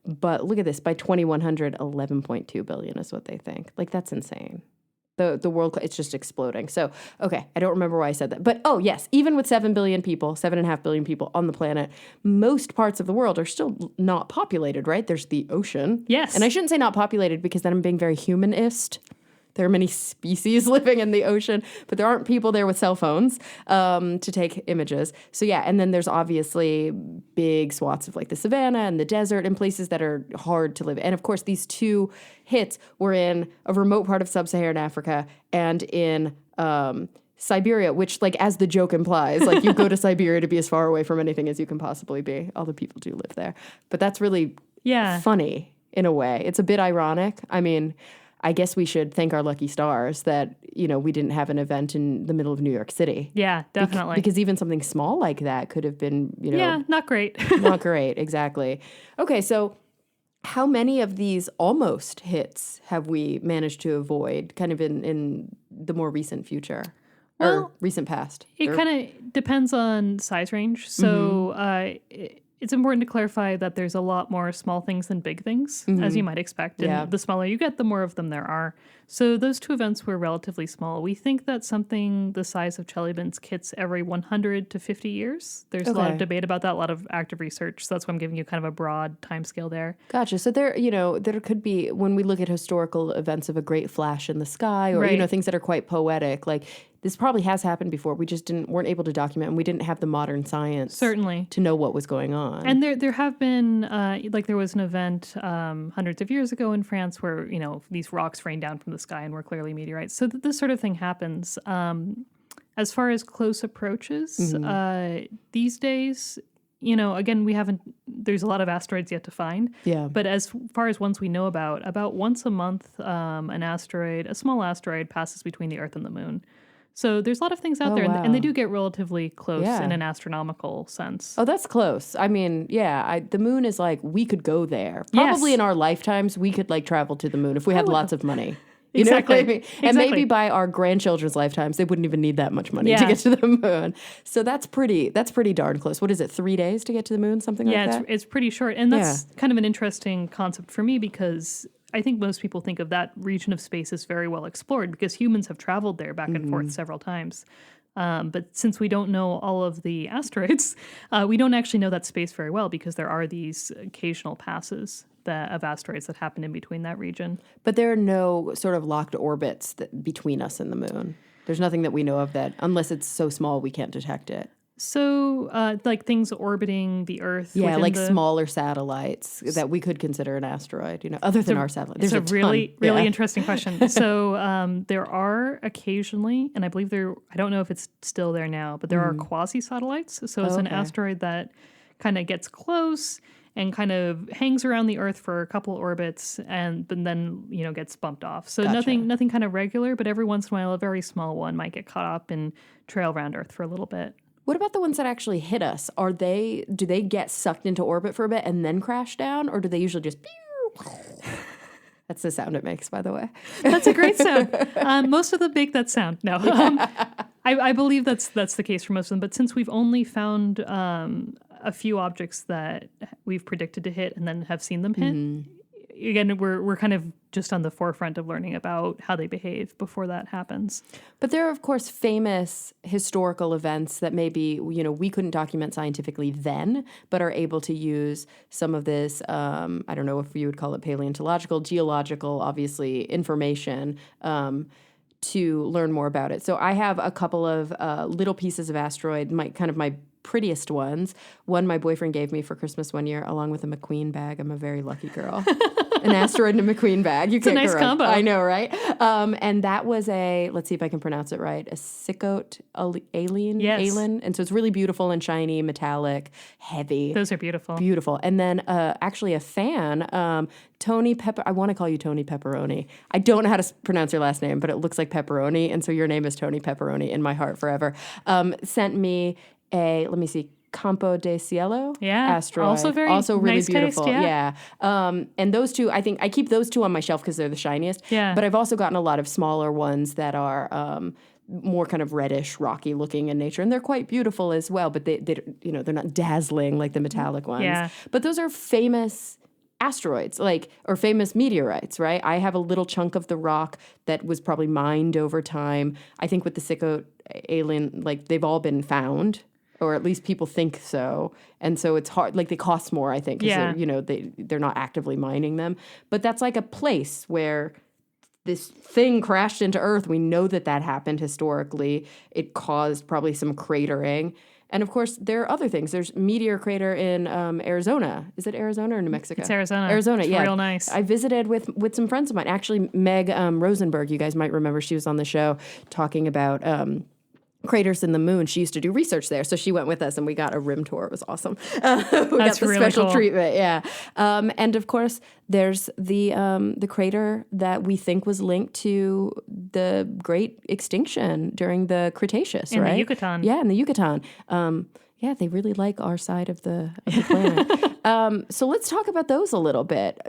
But look at this. By 2100, 11.2 billion is what they think. Like, that's insane. The world, it's just exploding. So, okay, I don't remember why I said that. But, oh, yes, even with 7 billion people, 7.5 billion people on the planet, most parts of the world are still not populated, right? There's the ocean. Yes. And I shouldn't say not populated because then I'm being very humanist. There are many species living in the ocean, but there aren't people there with cell phones to take images. So yeah, and then there's obviously big swaths of like the savannah and the desert and places that are hard to live. And of course, these 2 hits were in a remote part of sub-Saharan Africa and in Siberia, which, like, as the joke implies, like, you go to Siberia to be as far away from anything as you can possibly be. Although people do live there. But that's really funny in a way. It's a bit ironic. I mean, I guess we should thank our lucky stars that, you know, we didn't have an event in the middle of New York City. Yeah, definitely. Because even something small like that could have been, you know. Yeah, not great. Not great, exactly. Okay, so how many of these almost hits have we managed to avoid kind of in the more recent future? Or recent past? It kind of depends on size range. So it's important to clarify that there's a lot more small things than big things, as you might expect. And the smaller you get, the more of them there are. So those 2 events were relatively small. We think that something the size of Chelyabinsk hits every 100 to 50 years. There's a lot of debate about that, a lot of active research. So that's why I'm giving you kind of a broad timescale there. Gotcha. So there, you know, there could be, when we look at historical events of a great flash in the sky or, you know, things that are quite poetic, like this probably has happened before. We just weren't able to document, and we didn't have the modern science certainly to know what was going on. And there have been like there was an event hundreds of years ago in France where, you know, these rocks rained down from the sky and were clearly meteorites. So this sort of thing happens. As far as close approaches, these days, again, there's a lot of asteroids yet to find. Yeah. But as far as ones we know about once a month, a small asteroid passes between the Earth and the Moon. So there's a lot of things out there, wow. and they do get relatively close in an astronomical sense. Oh, that's close. I mean, the moon is like, we could go there. Probably in our lifetimes, we could like travel to the moon if we had lots of money. You know what I mean? And maybe by our grandchildren's lifetimes, they wouldn't even need that much money to get to the moon. So that's pretty darn close. What is it, 3 days to get to the moon, something like that? Yeah, it's pretty short. And that's kind of an interesting concept for me because I think most people think of that region of space as very well explored because humans have traveled there back and forth several times. But since we don't know all of the asteroids, we don't actually know that space very well because there are these occasional passes of asteroids that happen in between that region. But there are no sort of locked orbits between us and the moon. There's nothing that we know of that, unless it's so small we can't detect it. So, like things orbiting the Earth. Yeah, like smaller satellites that we could consider an asteroid, other than our satellite. There's it's a really interesting question. So, there are occasionally, and I believe I don't know if it's still there now, but there are quasi-satellites. So it's an asteroid that kind of gets close and kind of hangs around the Earth for a couple orbits and then gets bumped off. So nothing kind of regular, but every once in a while a very small one might get caught up and trail around Earth for a little bit. What about the ones that actually hit us? Do they get sucked into orbit for a bit and then crash down, or do they usually just That's the sound it makes, by the way. That's a great sound. Most of them make that sound. No, I believe that's the case for most of them. But since we've only found a few objects that we've predicted to hit and then have seen them hit, again, we're kind of just on the forefront of learning about how they behave before that happens. But there are, of course, famous historical events that maybe, we couldn't document scientifically then, but are able to use some of this, I don't know if you would call it paleontological, geological, obviously, information to learn more about it. So I have a couple of little pieces of asteroid, my prettiest ones. One my boyfriend gave me for Christmas one year, along with a McQueen bag. I'm a very lucky girl. An asteroid and a McQueen bag. It's a nice combo. I know, right? And that was let's see if I can pronounce it right, a Sicote alien. Yes. Alien. And so it's really beautiful and shiny, metallic, heavy. Those are beautiful. Beautiful. And then actually a fan, Tony I want to call you Tony Pepperoni. I don't know how to pronounce your last name, but it looks like pepperoni. And so your name is Tony Pepperoni in my heart forever. Sent me let me see, Campo de Cielo asteroid. Also really nice beautiful. Taste, yeah. And those two, I think I keep those two on my shelf because they're the shiniest. Yeah. But I've also gotten a lot of smaller ones that are more kind of reddish, rocky looking in nature, and they're quite beautiful as well. But they're not dazzling like the metallic ones. Yeah. But those are famous asteroids, or famous meteorites, right? I have a little chunk of the rock that was probably mined over time. I think with the Sicote alien, they've all been found. Or at least people think so. And so it's hard, they cost more, I think, because they're not actively mining them. But that's like a place where this thing crashed into Earth. We know that happened historically. It caused probably some cratering. And of course, there are other things. There's meteor crater in Arizona. Is it Arizona or New Mexico? It's Arizona. Arizona, it's real nice. I visited with some friends of mine. Actually, Meg Rosenberg, you guys might remember, she was on the show talking about craters in the moon. She used to do research there, so she went with us and we got a rim tour. It was awesome. We got the really special cool. treatment, yeah. And of course, there's the crater that we think was linked to the great extinction during the Cretaceous, right? In the Yucatan. Yeah, in the Yucatan. Yeah, they really like our side of the planet. So let's talk about those a little bit.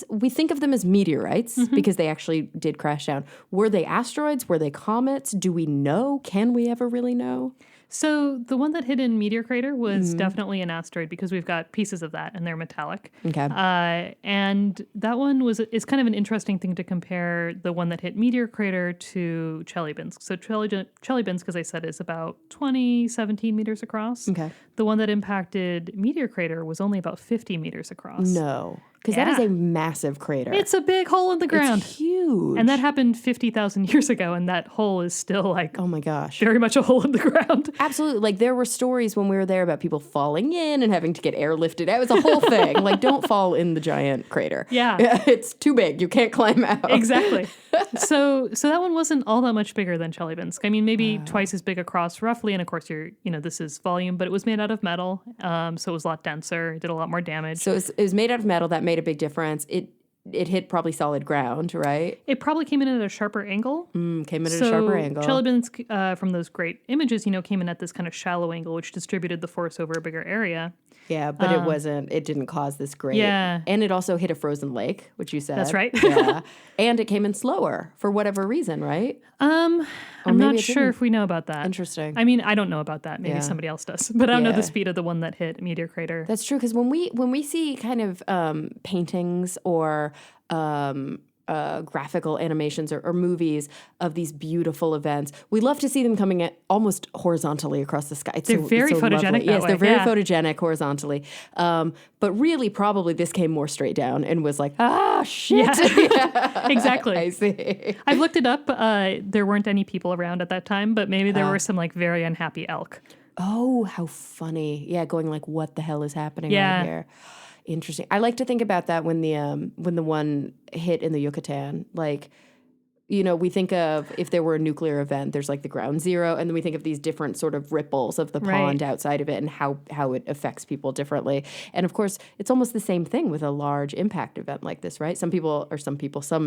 We think of them as meteorites because they actually did crash down. Were they asteroids? Were they comets? Do we know? Can we ever really know? So the one that hit in Meteor Crater was definitely an asteroid because we've got pieces of that and they're metallic. Okay. And that one is kind of an interesting thing to compare the one that hit Meteor Crater to Chelyabinsk. So Chelyabinsk, as I said, is about 17 meters across. Okay. The one that impacted Meteor Crater was only about 50 meters across. No. Because that is a massive crater. It's a big hole in the ground. It's huge. And that happened 50,000 years ago, and that hole is still like, oh my gosh, very much a hole in the ground. Absolutely. Like there were stories when we were there about people falling in and having to get airlifted. It was a whole thing. Like don't fall in the giant crater. Yeah. It's too big. You can't climb out. Exactly. So that one wasn't all that much bigger than Chelyabinsk. I mean, maybe twice as big across roughly. And of course, this is volume, but it was made out of metal. So it was a lot denser. It did a lot more damage. So it was made out of metal. That made a big difference. It hit probably solid ground, right? It probably came in at a sharper angle. Came in at a sharper angle. Chelyabinsk, from those great images, came in at this kind of shallow angle, which distributed the force over a bigger area. Yeah, but it didn't cause this great. Yeah. And it also hit a frozen lake, which you said. That's right. Yeah. And it came in slower for whatever reason, right? I'm not sure if we know about that. Interesting. I mean, I don't know about that. Maybe somebody else does. But I don't know the speed of the one that hit Meteor Crater. That's true, because when we see kind of paintings or graphical animations or movies of these beautiful events, we love to see them coming at almost horizontally across the sky. They're very photogenic. Yes, they're very photogenic horizontally. But really, probably this came more straight down and was like, shit. Yeah. Exactly. I see. I've looked it up. There weren't any people around at that time, but maybe there were some like very unhappy elk. Oh, how funny. Yeah, going like, what the hell is happening right here? Interesting. I like to think about that when the one hit in the Yucatan. Like, we think of if there were a nuclear event, there's like the ground zero, and then we think of these different sort of ripples of the pond outside of it and how it affects people differently. And of course, it's almost the same thing with a large impact event like this, right? Some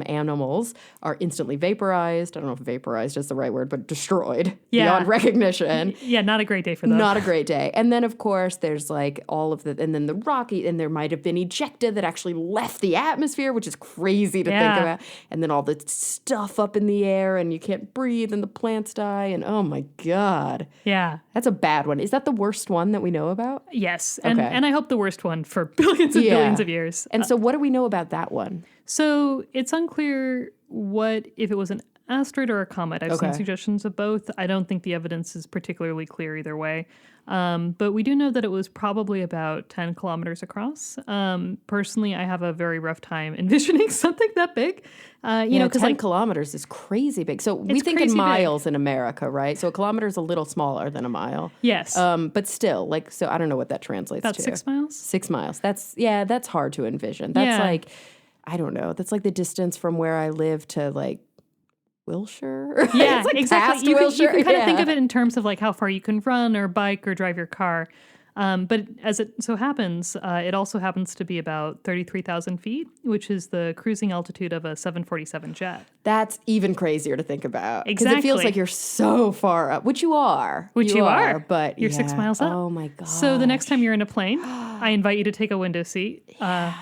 animals are instantly vaporized. I don't know if vaporized is the right word, but destroyed beyond recognition. Yeah, not a great day for them. Not a great day. And then, of course, there's like and then the rocky, and there might have been ejecta that actually left the atmosphere, which is crazy to think about. And then all the stuff up in the air, and you can't breathe, and the plants die, and oh my God. Yeah. That's a bad one. Is that the worst one that we know about? Yes. And I hope the worst one for billions and billions of years. And so what do we know about that one? So it's unclear if it was an asteroid or a comet. I've seen suggestions of both. I don't think the evidence is particularly clear either way. But we do know that it was probably about 10 kilometers across. Personally, I have a very rough time envisioning something that big. 10 kilometers is crazy big. So we think in miles in America, right? So a kilometer is a little smaller than a mile. Yes. But still, so I don't know what that translates about to. 6 miles? 6 miles. That's hard to envision. That's like, I don't know. That's like the distance from where I live to like Wilshire. Yeah, it's like exactly. You can kind of think of it in terms of like how far you can run or bike or drive your car. But as it so happens, it also happens to be about 33,000 feet, which is the cruising altitude of a 747 jet. That's even crazier to think about. Exactly. Because it feels like you're so far up, which you are. You are. But you're 6 miles up. Oh my God. So the next time you're in a plane, I invite you to take a window seat,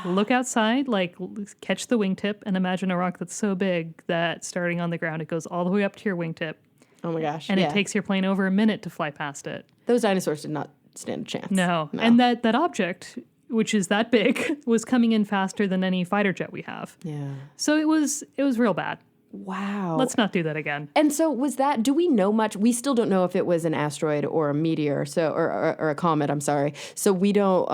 look outside, like catch the wingtip, and imagine a rock that's so big that starting on the ground, it goes all the way up to your wingtip. Oh my gosh. And it takes your plane over a minute to fly past it. Those dinosaurs did not stand a chance. No. And that object, which is that big, was coming in faster than any fighter jet we have. Yeah. So it was real bad. Wow. Let's not do that again. And so do we know much? We still don't know if it was an asteroid or a meteor, or a comet, I'm sorry. So we don't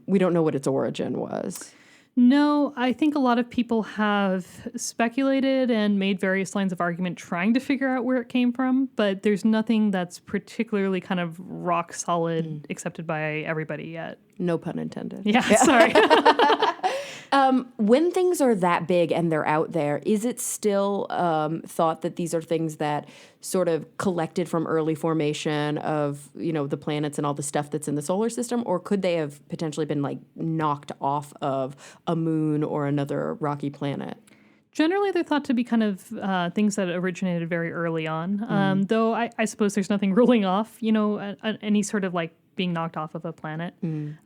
know what its origin was. No, I think a lot of people have speculated and made various lines of argument trying to figure out where it came from, but there's nothing that's particularly kind of rock solid accepted by everybody yet. No pun intended. Yeah. Sorry. When things are that big and they're out there, is it still thought that these are things that sort of collected from early formation of, the planets and all the stuff that's in the solar system? Or could they have potentially been like knocked off of a moon or another rocky planet? Generally, they're thought to be kind of things that originated very early on, though I suppose there's nothing ruling off, any sort of like being knocked off of a planet.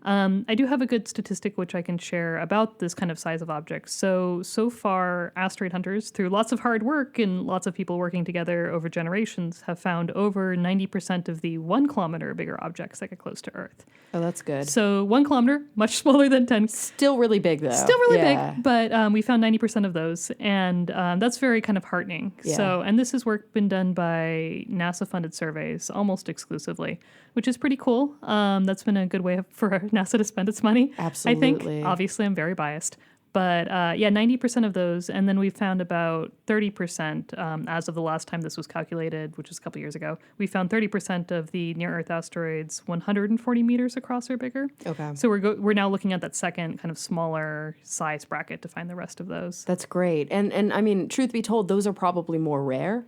I do have a good statistic which I can share about this kind of size of objects. So far, Asteroid Hunters, through lots of hard work and lots of people working together over generations, have found over 90% of the 1 kilometer bigger objects that get close to Earth. Oh, that's good. So 1 kilometer, much smaller than 10. Still really big, though. Still really big, but we found 90% of those, and that's very kind of heartening. Yeah. So, and this is work been done by NASA-funded surveys almost exclusively, which is pretty cool. That's been a good way for NASA to spend its money. Absolutely. I think. Obviously, I'm very biased. But 90% of those. And then we found about 30% as of the last time this was calculated, which was a couple years ago. We found 30% of the near-Earth asteroids 140 meters across or bigger. Okay. So we're now looking at that second kind of smaller size bracket to find the rest of those. That's great. And I mean, truth be told, those are probably more rare.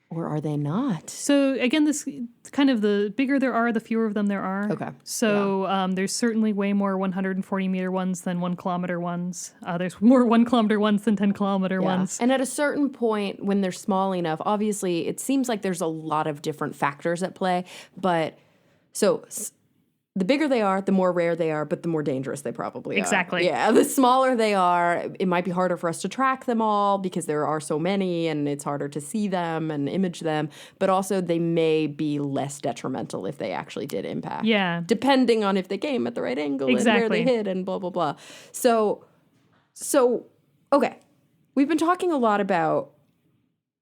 Or are they not? So again, this kind of the bigger there are, the fewer of them there are. Okay. So there's certainly way more 140 meter ones than 1 kilometer ones. There's more 1 kilometer ones than 10 kilometer ones. And at a certain point, when they're small enough, obviously it seems like there's a lot of different factors at play. But so the bigger they are, the more rare they are, but the more dangerous they probably are. Exactly. Yeah, the smaller they are, it might be harder for us to track them all because there are so many and it's harder to see them and image them. But also they may be less detrimental if they actually did impact. Yeah. Depending on if they came at the right angle and where they hit and blah, blah, blah. So, okay. We've been talking a lot about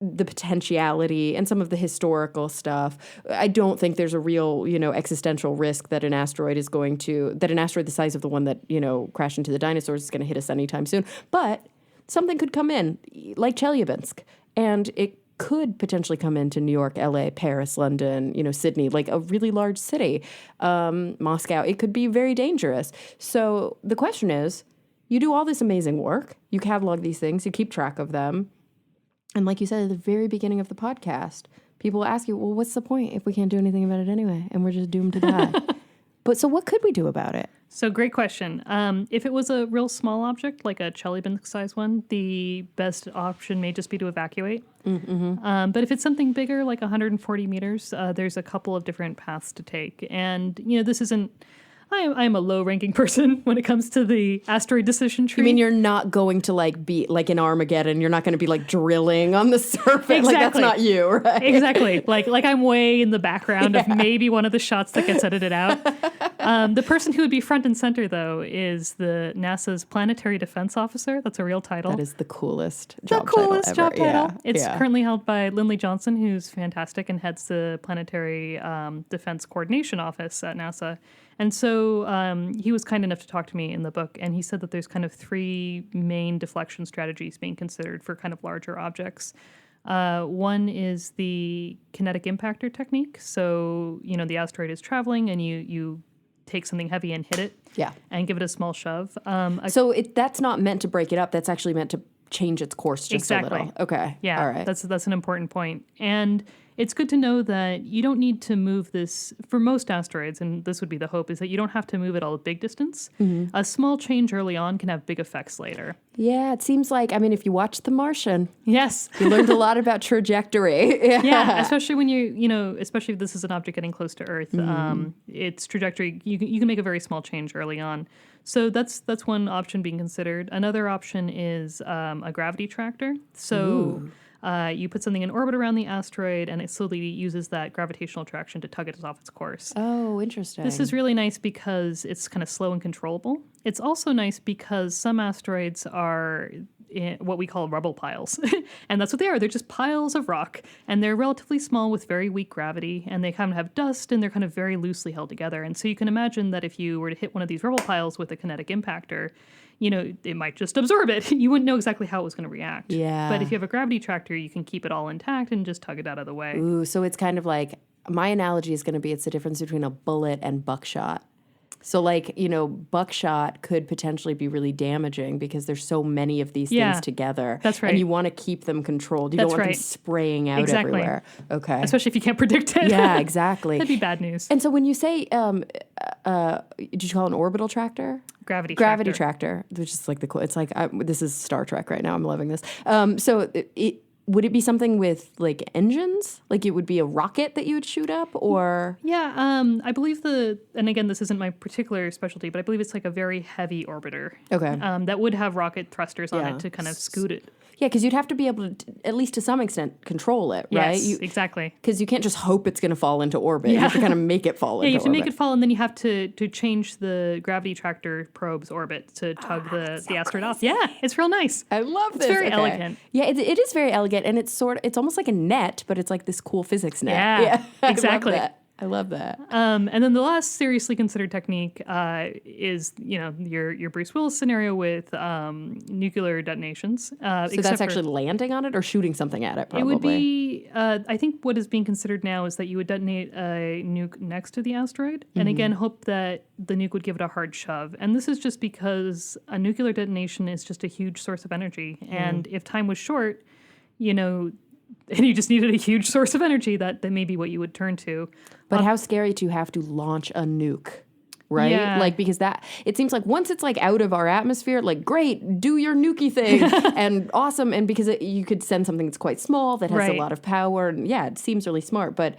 the potentiality and some of the historical stuff. I don't think there's a real, existential risk that an asteroid the size of the one that, crashed into the dinosaurs is going to hit us anytime soon. But something could come in, like Chelyabinsk, and it could potentially come into New York, LA, Paris, London, Sydney, like a really large city, Moscow. It could be very dangerous. So the question is, you do all this amazing work, you catalog these things, you keep track of them. And like you said at the very beginning of the podcast, people will ask you, well, what's the point if we can't do anything about it anyway? And we're just doomed to die. But so what could we do about it? So great question. If it was a real small object, like a Chelyabinsk-sized one, the best option may just be to evacuate. Mm-hmm. But if it's something bigger, like 140 meters, there's a couple of different paths to take. And, this isn't... I'm a low-ranking person when it comes to the asteroid decision tree. You mean you're not going to be like in Armageddon? You're not going to be drilling on the surface? Exactly. Like that's not you, right? Exactly. Like I'm way in the background of maybe one of the shots that gets edited out. The person who would be front and center, though, is the NASA's Planetary Defense Officer. That's a real title. That is the coolest job title ever. Job title. It's currently held by Lindley Johnson, who's fantastic and heads the Planetary Defense Coordination Office at NASA. And so he was kind enough to talk to me in the book, and he said that there's kind of 3 main deflection strategies being considered for kind of larger objects. One is the kinetic impactor technique. So, the asteroid is traveling, and you take something heavy and hit it and give it a small shove. So that's not meant to break it up. That's actually meant to change its course just a little. Okay. Yeah, all right. That's an important point. And it's good to know that you don't need to move this for most asteroids, and this would be the hope, is that you don't have to move it all a big distance. Mm-hmm. A small change early on can have big effects later. Yeah, it seems like, if you watch The Martian. Yes. You learned a lot about trajectory. Yeah, especially when especially if this is an object getting close to Earth, its trajectory, you can make a very small change early on. So that's one option being considered. Another option is a gravity tractor. So you put something in orbit around the asteroid, and it slowly uses that gravitational attraction to tug it off its course. Oh, interesting. This is really nice because it's kind of slow and controllable. It's also nice because some asteroids are what we call rubble piles. And that's what they are. They're just piles of rock. And they're relatively small with very weak gravity. And they kind of have dust, and they're kind of very loosely held together. And so you can imagine that if you were to hit one of these rubble piles with a kinetic impactor, it might just absorb it. You wouldn't know exactly how it was going to react. Yeah. But if you have a gravity tractor, you can keep it all intact and just tug it out of the way. Ooh, so it's kind of like, my analogy is going to be, it's the difference between a bullet and buckshot. So buckshot could potentially be really damaging because there's so many of these things together. That's right. And you want to keep them controlled. You don't want them spraying out everywhere. Okay. Especially if you can't predict it. Yeah, exactly. That'd be bad news. And so when you say, did you call it an orbital tractor? Gravity tractor, which is like the cool. It's like this is Star Trek right now. I'm loving this. So would it be something with like engines? Like it would be a rocket that you would shoot up, or? Yeah, I believe and again, this isn't my particular specialty, but I believe it's like a very heavy orbiter. Okay. That would have rocket thrusters on it to kind of scoot it. Yeah, because you'd have to be able to, at least to some extent, control it, right? Yes, exactly. Because you can't just hope it's going to fall into orbit. You have to kind of make it fall into orbit. Yeah, you have to make it fall, and then you have to change the gravity tractor probe's orbit to tug the asteroid off. Yeah, it's real nice. I love this. It's very elegant. Yeah, it is very elegant, and it's almost like a net, but it's like this cool physics net. Yeah, exactly. I love that. I love that. And then the last seriously considered technique is, your Bruce Willis scenario with nuclear detonations. So that's actually landing on it or shooting something at it, probably? It would be, I think what is being considered now is that you would detonate a nuke next to the asteroid, and again, hope that the nuke would give it a hard shove. And this is just because a nuclear detonation is just a huge source of energy. And if time was short, and you just needed a huge source of energy, that may be what you would turn to. But how scary to have to launch a nuke, right? Yeah. Like, because it seems like once it's like out of our atmosphere, like, great, do your nukey thing and awesome. And because you could send something that's quite small that has a lot of power. And yeah, it seems really smart. But,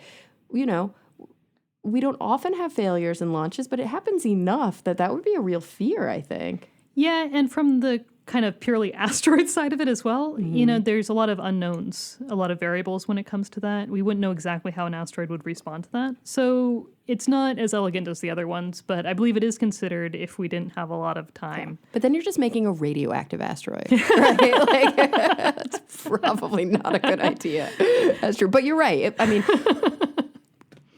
we don't often have failures in launches, but it happens enough that would be a real fear, I think. Yeah, and from the kind of purely asteroid side of it as well, there's a lot of unknowns, a lot of variables when it comes to that. We wouldn't know exactly how an asteroid would respond to that. So it's not as elegant as the other ones, but I believe it is considered if we didn't have a lot of time. But then you're just making a radioactive asteroid, right? Like, that's probably not a good idea. That's true. But you're right. I mean...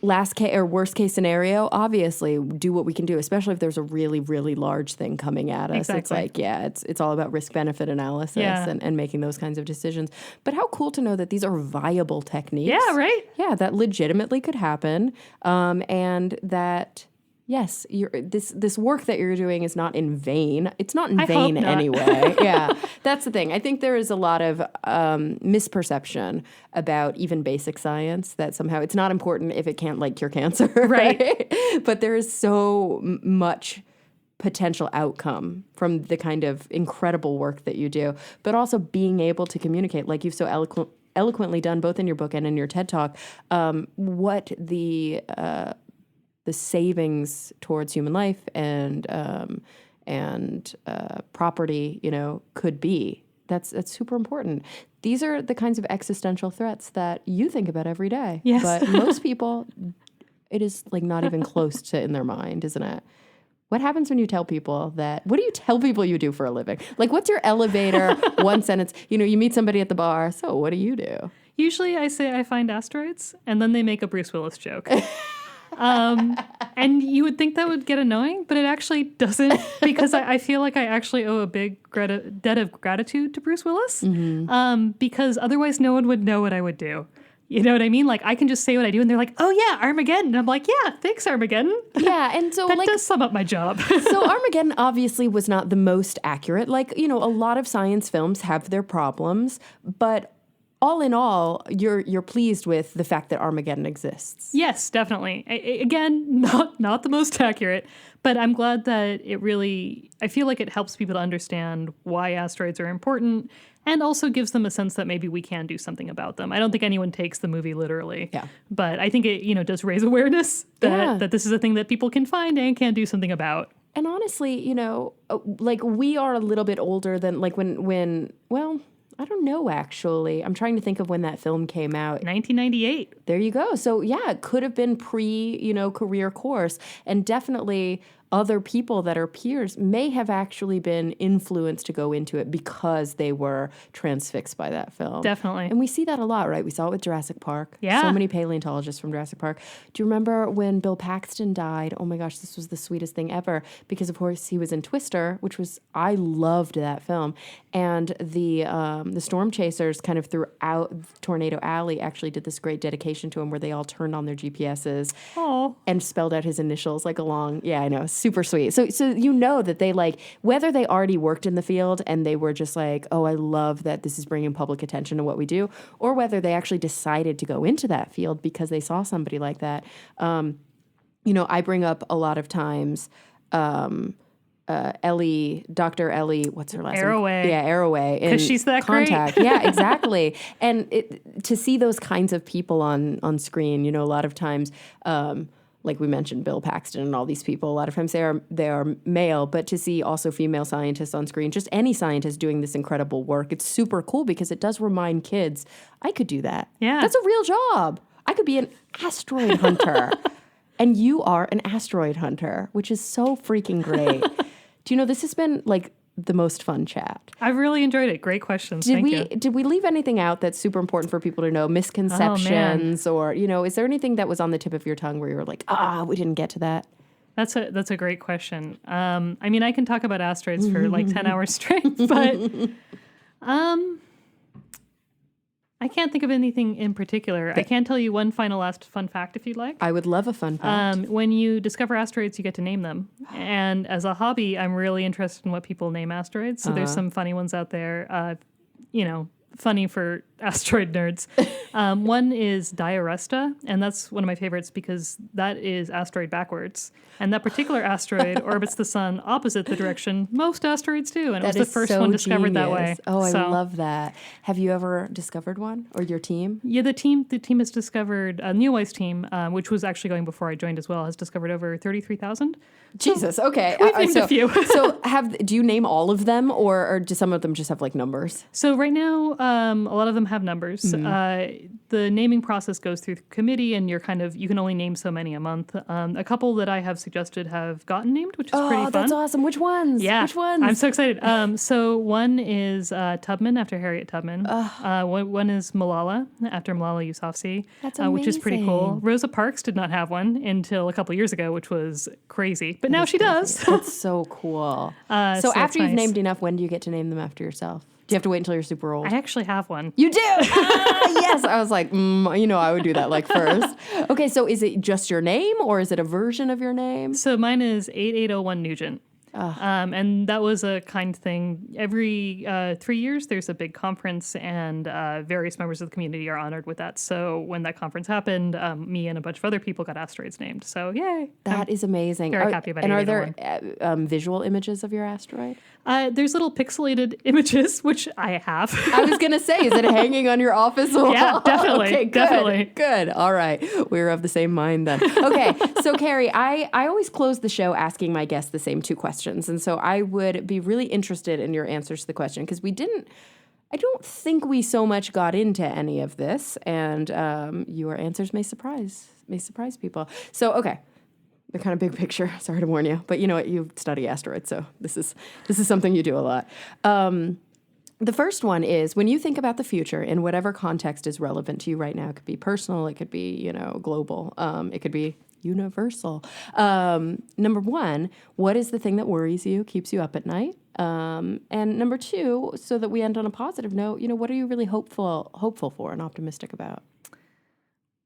worst case scenario, obviously do what we can do, especially if there's a really, really large thing coming at us. Exactly. It's like, it's all about risk benefit analysis and making those kinds of decisions. But how cool to know that these are viable techniques. Yeah, right? Yeah, that legitimately could happen. And that, yes, this work that you're doing is not in vain. It's not in vain hope not. Anyway. Yeah, that's the thing. I think there is a lot of misperception about even basic science, that somehow it's not important if it can't cure cancer. Right. But there is so much potential outcome from the kind of incredible work that you do, but also being able to communicate, like you've so eloquently done both in your book and in your TED Talk, what the savings towards human life and property, could be. That's super important. These are the kinds of existential threats that you think about every day. Yes. But most people, it is not even close to in their mind, isn't it? What happens when you tell people that? What do you tell people you do for a living? What's your elevator one sentence? You meet somebody at the bar. So what do you do? Usually I say I find asteroids, and then they make a Bruce Willis joke. And you would think that would get annoying, but it actually doesn't, because I feel like I actually owe a big debt of gratitude to Bruce Willis, because otherwise no one would know what I would do. You know what I mean? I can just say what I do, and they're like, oh yeah, Armageddon. And I'm like, yeah, thanks, Armageddon. Yeah, and so that does sum up my job. So Armageddon obviously was not the most accurate. A lot of science films have their problems, but all in all, you're pleased with the fact that Armageddon exists. Yes, definitely. Again, not the most accurate, but I'm glad that I feel like it helps people to understand why asteroids are important, and also gives them a sense that maybe we can do something about them. I don't think anyone takes the movie literally. Yeah. But I think it, does raise awareness that this is a thing that people can find and can do something about. And honestly, we are a little bit older than when I don't know, actually. I'm trying to think of when that film came out. 1998. There you go. So, yeah, it could have been career course. And definitely other people that are peers may have actually been influenced to go into it because they were transfixed by that film. Definitely. And we see that a lot, right? We saw it with Jurassic Park. Yeah. So many paleontologists from Jurassic Park. Do you remember when Bill Paxton died? Oh my gosh, this was the sweetest thing ever. Because, of course, he was in Twister, I loved that film. And the Storm Chasers kind of throughout Tornado Alley actually did this great dedication to him where they all turned on their GPSs and spelled out his initials along. Yeah, I know. Super sweet. So that they whether they already worked in the field and they were just oh, I love that this is bringing public attention to what we do, or whether they actually decided to go into that field because they saw somebody like that. I bring up a lot of times Ellie, Dr. Ellie, what's her last name? Arroway. Yeah, Arroway. Because she's that Contact. great. Yeah, exactly. And to see those kinds of people on screen, a lot of times, like we mentioned, Bill Paxton and all these people, a lot of times they are male, but to see also female scientists on screen, just any scientist doing this incredible work, it's super cool because it does remind kids, I could do that. Yeah. That's a real job. I could be an asteroid hunter. And you are an asteroid hunter, which is so freaking great. Do you know, this has been the most fun chat. I've really enjoyed it. Great questions. Thank you. Did we leave anything out that's super important for people to know? Misconceptions or, is there anything that was on the tip of your tongue where you were like, we didn't get to that? That's a great question. I can talk about asteroids for like 10 hours straight, but I can't think of anything in particular. I can tell you one final last fun fact if you'd like. I would love a fun fact. When you discover asteroids, you get to name them. And as a hobby, I'm really interested in what people name asteroids. So there's some funny ones out there, funny for asteroid nerds. One is Diaresta, and that's one of my favorites because that is asteroid backwards. And that particular asteroid orbits the sun opposite the direction most asteroids do. And it was the first one discovered that way. Oh, I love that. Have you ever discovered one, or your team? Yeah, the team has discovered, Neowise team, which was actually going before I joined as well, has discovered over 33,000. Jesus, okay. We've named a few. So do you name all of them, or do some of them just have like numbers? So right now, a lot of them have numbers. The naming process goes through the committee, and you can only name so many a month. A couple that I have suggested have gotten named, which is pretty fun. Oh, that's awesome. Which ones? Yeah. Which ones? I'm so excited. So one is Tubman, after Harriet Tubman. One is Malala, after Malala Yousafzai. That's amazing. Which is pretty cool. Rosa Parks did not have one until a couple years ago, which was crazy. But now she does. That's so cool. So after you've named enough, when do you get to name them after yourself? Do you have to wait until you're super old? I actually have one. You do? Yes. I was like, I would do that like first. Okay, so is it just your name, or is it a version of your name? So mine is 8801 Nugent. And that was a kind thing. Every 3 years, there's a big conference, and various members of the community are honored with that. So when that conference happened, me and a bunch of other people got asteroids named. So yay. That is amazing. Very happy about it. And are there visual images of your asteroid? There's little pixelated images, which I have. I was going to say, is it hanging on your office wall? Yeah, definitely. Okay, good. Definitely. Good. All right. We're of the same mind then. Okay. So Carrie, I always close the show asking my guests the same two questions. And so I would be really interested in your answers to the question, because I don't think we so much got into any of this, and your answers may surprise people. So, okay. They're kind of big picture. Sorry to warn you, but you know what? You study asteroids, so this is something you do a lot. The first one is, when you think about the future in whatever context is relevant to you right now, it could be personal, it could be, global, it could be universal. Number one, what is the thing that worries you, keeps you up at night? And number two, so that we end on a positive note, what are you really hopeful for and optimistic about?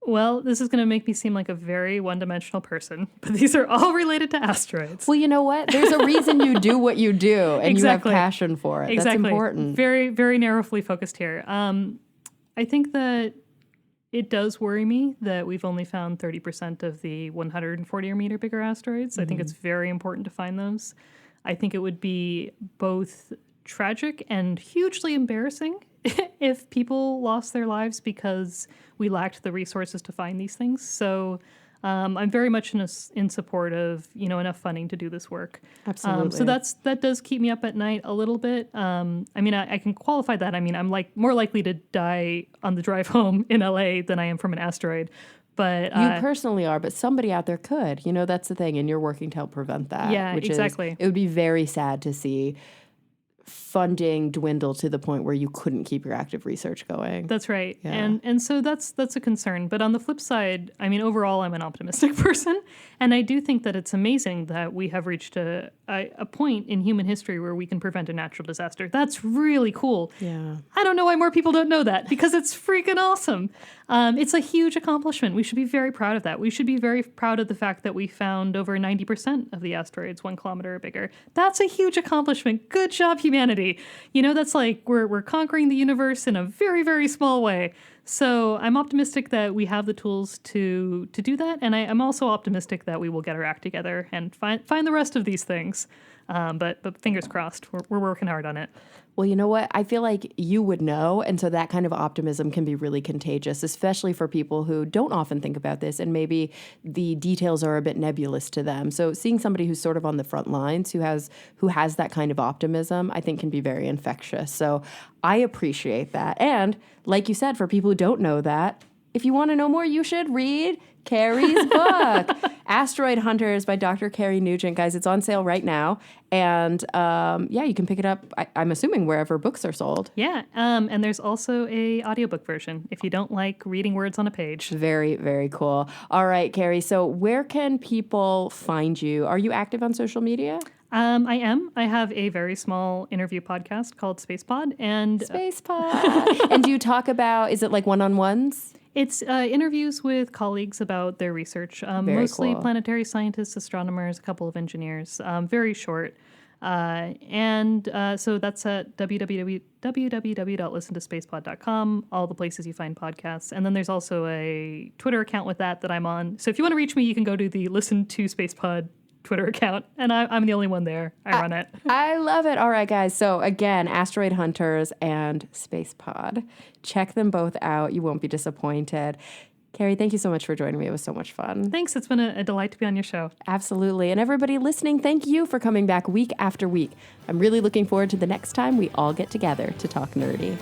Well, this is going to make me seem like a very one-dimensional person, but these are all related to asteroids. Well, you know what? There's a reason you do what you do, and exactly. You have passion for it. Exactly. That's important. Very, very narrowly focused here. I think that it does worry me that we've only found 30% of the 140 or meter bigger asteroids. I think it's very important to find those. I think it would be both tragic and hugely embarrassing if people lost their lives because we lacked the resources to find these things. So I'm very much in support of enough funding to do this work. Absolutely. So that does keep me up at night a little bit. I can qualify that. I'm more likely to die on the drive home in LA than I am from an asteroid. But you personally are, but somebody out there could. That's the thing, and you're working to help prevent that. Yeah, exactly. It would be very sad to see funding dwindle to the point where you couldn't keep your active research going. That's right. Yeah. And so that's a concern. But on the flip side, overall, I'm an optimistic person. And I do think that it's amazing that we have reached a point in human history where we can prevent a natural disaster. That's really cool. Yeah. I don't know why more people don't know that, because it's freaking awesome. It's a huge accomplishment. We should be very proud of that. We should be very proud of the fact that we found over 90% of the asteroids 1 kilometer or bigger. That's a huge accomplishment. Good job, humanity. That's like we're conquering the universe in a very, very small way. So I'm optimistic that we have the tools to do that. And I'm also optimistic that we will get our act together and find the rest of these things. But fingers crossed, we're working hard on it. Well, you know what? I feel like you would know, and so that kind of optimism can be really contagious, especially for people who don't often think about this, and maybe the details are a bit nebulous to them. So seeing somebody who's sort of on the front lines, who has that kind of optimism, I think can be very infectious. So I appreciate that. And like you said, for people who don't know that, if you want to know more, you should read Carrie's book, Asteroid Hunters by Dr. Carrie Nugent. Guys, it's on sale right now. And you can pick it up, I'm assuming, wherever books are sold. Yeah, and there's also a audiobook version if you don't like reading words on a page. Very, very cool. All right, Carrie, so where can people find you? Are you active on social media? I am. I have a very small interview podcast called Space Pod. Space Pod. And do you talk about, is it like one-on-ones? It's interviews with colleagues about their research, mostly cool. Planetary scientists, astronomers, a couple of engineers, very short. So that's at www.listentospacepod.com, all the places you find podcasts. And then there's also a Twitter account with that I'm on. So if you want to reach me, you can go to the Listen to Space Pod Twitter account, and I'm the only one there. I run it. I love it. All right, guys. So again, Asteroid Hunters and Space Pod. Check them both out. You won't be disappointed. Carrie, thank you so much for joining me. It was so much fun. Thanks. It's been a delight to be on your show. Absolutely. And everybody listening, thank you for coming back week after week. I'm really looking forward to the next time we all get together to talk nerdy.